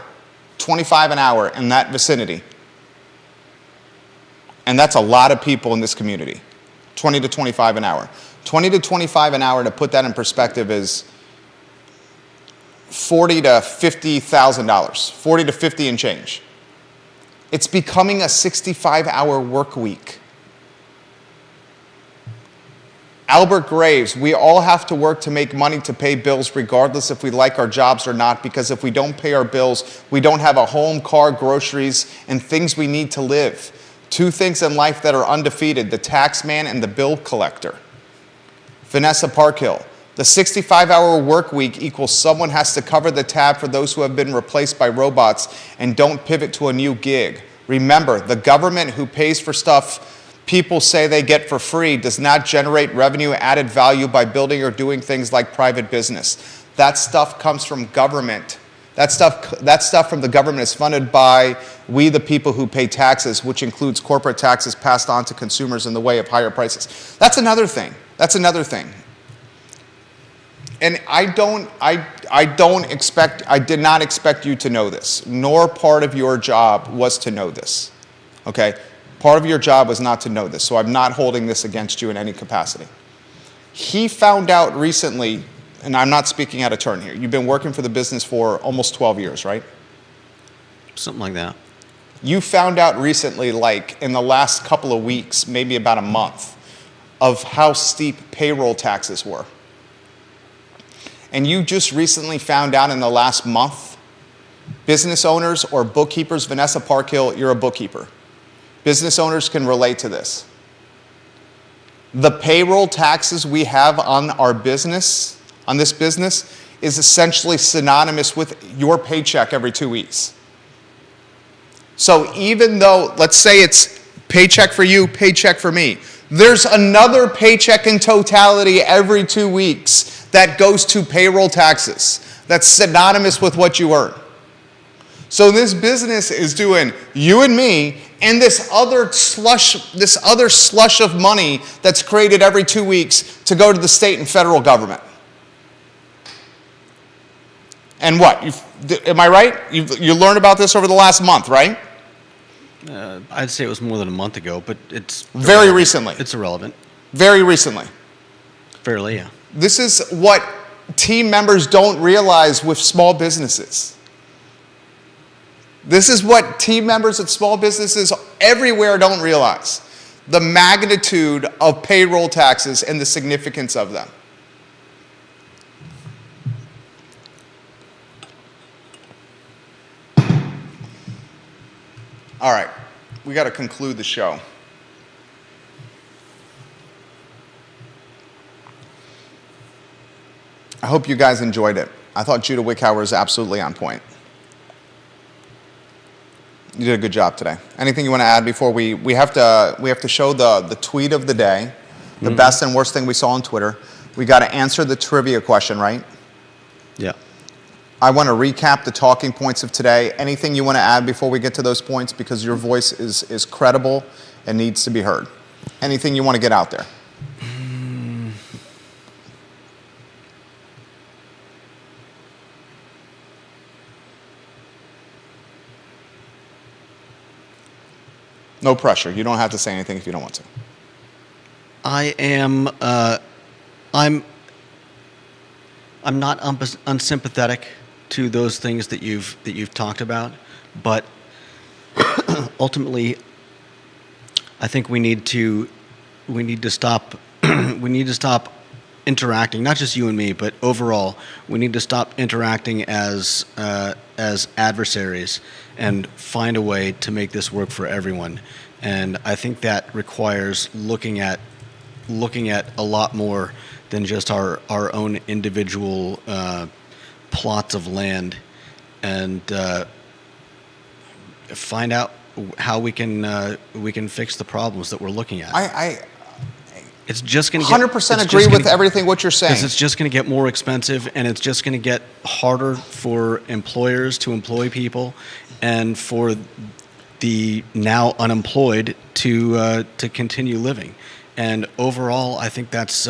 25 an hour in that vicinity, and that's a lot of people in this community, 20 to 25 an hour. 20 to 25 an hour, to put that in perspective, is $40,000 to $50,000, 40 to 50 and change. It's becoming a 65-hour work week. Albert Graves, we all have to work to make money to pay bills regardless if we like our jobs or not, because if we don't pay our bills, we don't have a home, car, groceries, and things we need to live. Two things in life that are undefeated, the tax man and the bill collector. Vanessa Parkhill, the 65-hour work week equals someone has to cover the tab for those who have been replaced by robots and don't pivot to a new gig. Remember, the government who pays for stuff people say they get for free does not generate revenue added value by building or doing things like private business. That stuff comes from government. That stuff from the government is funded by we, the people who pay taxes, which includes corporate taxes passed on to consumers in the way of higher prices. That's another thing. And I did not expect you to know this, nor part of your job was to know this, okay? Part of your job was not to know this, so I'm not holding this against you in any capacity. He found out recently, and I'm not speaking out of turn here, you've been working for the business for almost 12 years, right?
Something like that.
You found out recently, like in the last couple of weeks, maybe about a month, of how steep payroll taxes were. And you just recently found out in the last month, business owners or bookkeepers, Vanessa Parkhill, you're a bookkeeper. Business owners can relate to this. The payroll taxes we have on our business, on this business, is essentially synonymous with your paycheck every 2 weeks. So even though, let's say it's paycheck for you, paycheck for me, there's another paycheck in totality every 2 weeks that goes to payroll taxes. That's synonymous with what you earn. So this business is doing you and me and this other slush of money that's created every 2 weeks to go to the state and federal government. And what? Am I right? You learned about this over the last month, right?
I'd say it was more than a month ago, but it's
very recently.
It's irrelevant.
Very recently.
Fairly, yeah.
This is what team members don't realize with small businesses. This is what team members at small businesses everywhere don't realize. The magnitude of payroll taxes and the significance of them. All right, we got to conclude the show. I hope you guys enjoyed it. I thought Judah Wickhauer was absolutely on point. You did a good job today. Anything you want to add before we have to show the tweet of the day, the best and worst thing we saw on Twitter. We got to answer the trivia question, right?
Yeah.
I want to recap the talking points of today. Anything you want to add before we get to those points, because your voice is credible and needs to be heard. Anything you want to get out there? No pressure. You don't have to say anything if you don't want to.
I am. I'm not unsympathetic to those things that you've talked about, but ultimately, I think we need to stop we need to stop interacting. Not just you and me, but overall, we need to stop interacting as adversaries and find a way to make this work for everyone. And I think that requires looking at a lot more than just our own individual plots of land, and find out how we can fix the problems that we're looking at. It's just going to
100% agree with everything what you're saying.
Because it's just going to get more expensive, and it's just going to get harder for employers to employ people, and for the now unemployed to continue living. And overall, I think that's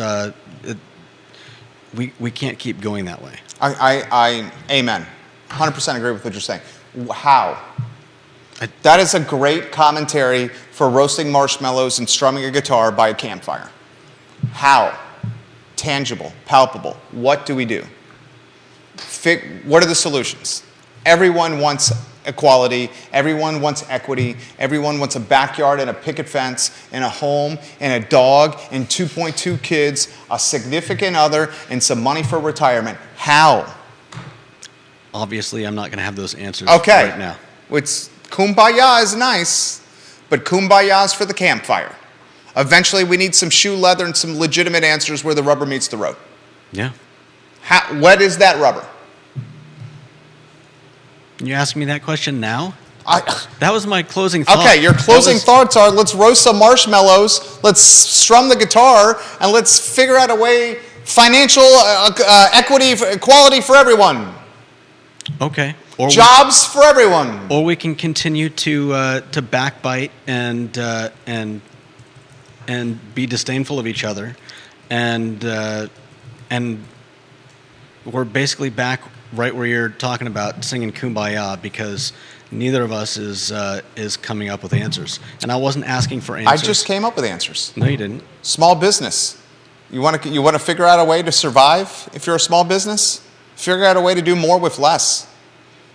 we can't keep going that way.
I amen. 100% agree with what you're saying. How? That is a great commentary for roasting marshmallows and strumming a guitar by a campfire. How? Tangible, palpable. What do we do? What are the solutions? Everyone wants equality. Everyone wants equity. Everyone wants a backyard and a picket fence and a home and a dog and 2.2 kids, a significant other, and some money for retirement. How?
Obviously, I'm not going to have those answers
right
now.
It's kumbaya is nice, but kumbaya is for the campfire. Eventually, we need some shoe leather and some legitimate answers where the rubber meets the road.
Yeah.
What is that rubber?
You asking me that question now? That was my closing thought.
Okay, your closing thoughts are, let's roast some marshmallows, let's strum the guitar, and let's figure out a way, financial equality for everyone.
Okay.
Jobs for everyone.
Or we can continue to backbite and be disdainful of each other, and we're basically back right where you're talking about singing Kumbaya, because neither of us is coming up with answers. And I wasn't asking for answers.
I just came up with answers.
No, you didn't.
Small business. You want to figure out a way to survive if you're a small business? Figure out a way to do more with less.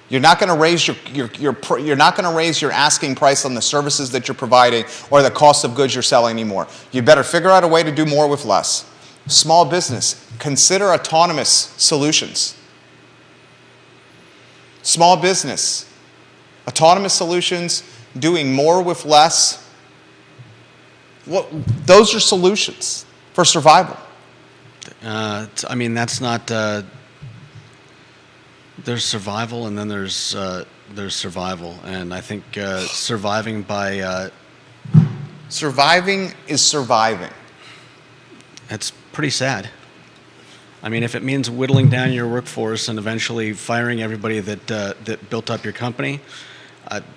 You're not going to raise you're not going to raise your asking price on the services that you're providing or the cost of goods you're selling anymore. You better figure out a way to do more with less. Small business, consider autonomous solutions. Small business, autonomous solutions, doing more with less. Those are solutions for survival.
I mean, that's not. There's survival, and then there's survival, and I think surviving by
surviving is surviving.
It's pretty sad. I mean, if it means whittling down your workforce and eventually firing everybody that built up your company,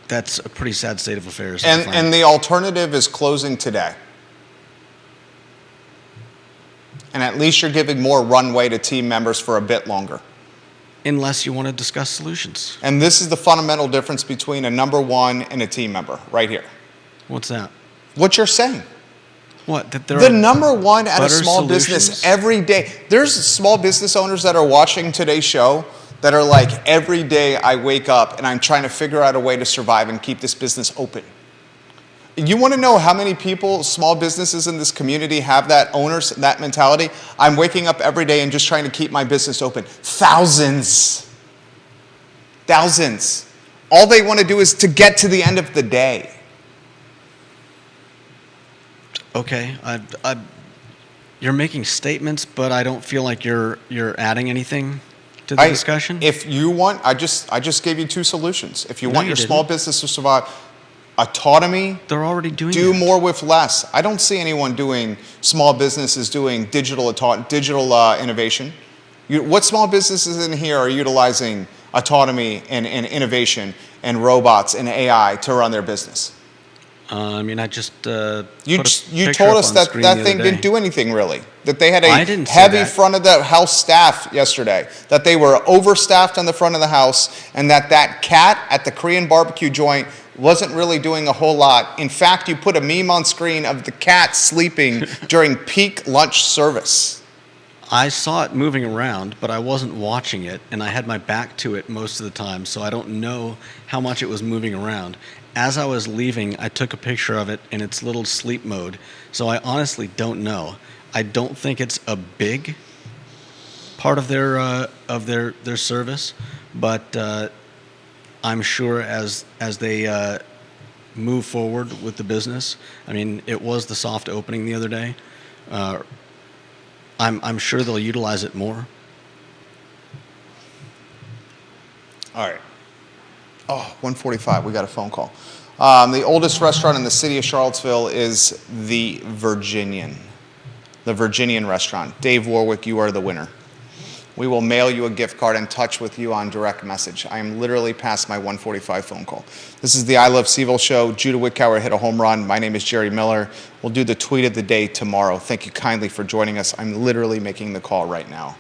that's a pretty sad state of affairs.
And the alternative is closing today. And at least you're giving more runway to team members for a bit longer.
Unless you want to discuss solutions.
And this is the fundamental difference between a number one and a team member, right here.
What's that?
What you're saying.
What? That
the number one at a small business every day. There's small business owners that are watching today's show that are like, every day I wake up and I'm trying to figure out a way to survive and keep this business open. You want to know how many people, small businesses in this community have that owners, that mentality? I'm waking up every day and just trying to keep my business open. Thousands. Thousands. All they want to do is to get to the end of the day.
Okay, you're making statements, but I don't feel like you're adding anything to the discussion.
If you want, I just gave you two solutions. If you want your small business to survive, autonomy.
They're already doing
do
that.
More with less. I don't see anyone doing, small businesses doing digital innovation. What small businesses in here are utilizing autonomy and innovation and robots and AI to run their business?
I mean, I just
you told us that thing didn't do anything really. That they had a heavy front of the house staff yesterday. That they were overstaffed on the front of the house, and that cat at the Korean barbecue joint wasn't really doing a whole lot. In fact, you put a meme on screen of the cat sleeping during peak lunch service.
I saw it moving around, but I wasn't watching it, and I had my back to it most of the time, so I don't know how much it was moving around. As I was leaving, I took a picture of it in its little sleep mode, so I honestly don't know. I don't think it's a big part of their service, but I'm sure as they move forward with the business. I mean, it was the soft opening the other day. I'm sure they'll utilize it more.
All right. Oh, 1:45. We got a phone call. The oldest restaurant in the city of Charlottesville is the Virginian. The Virginian restaurant. Dave Warwick, you are the winner. We will mail you a gift card and touch with you on direct message. I am literally past my 1:45 phone call. This is the I Love CVille show. Judah Wickower hit a home run. My name is Jerry Miller. We'll do the tweet of the day tomorrow. Thank you kindly for joining us. I'm literally making the call right now.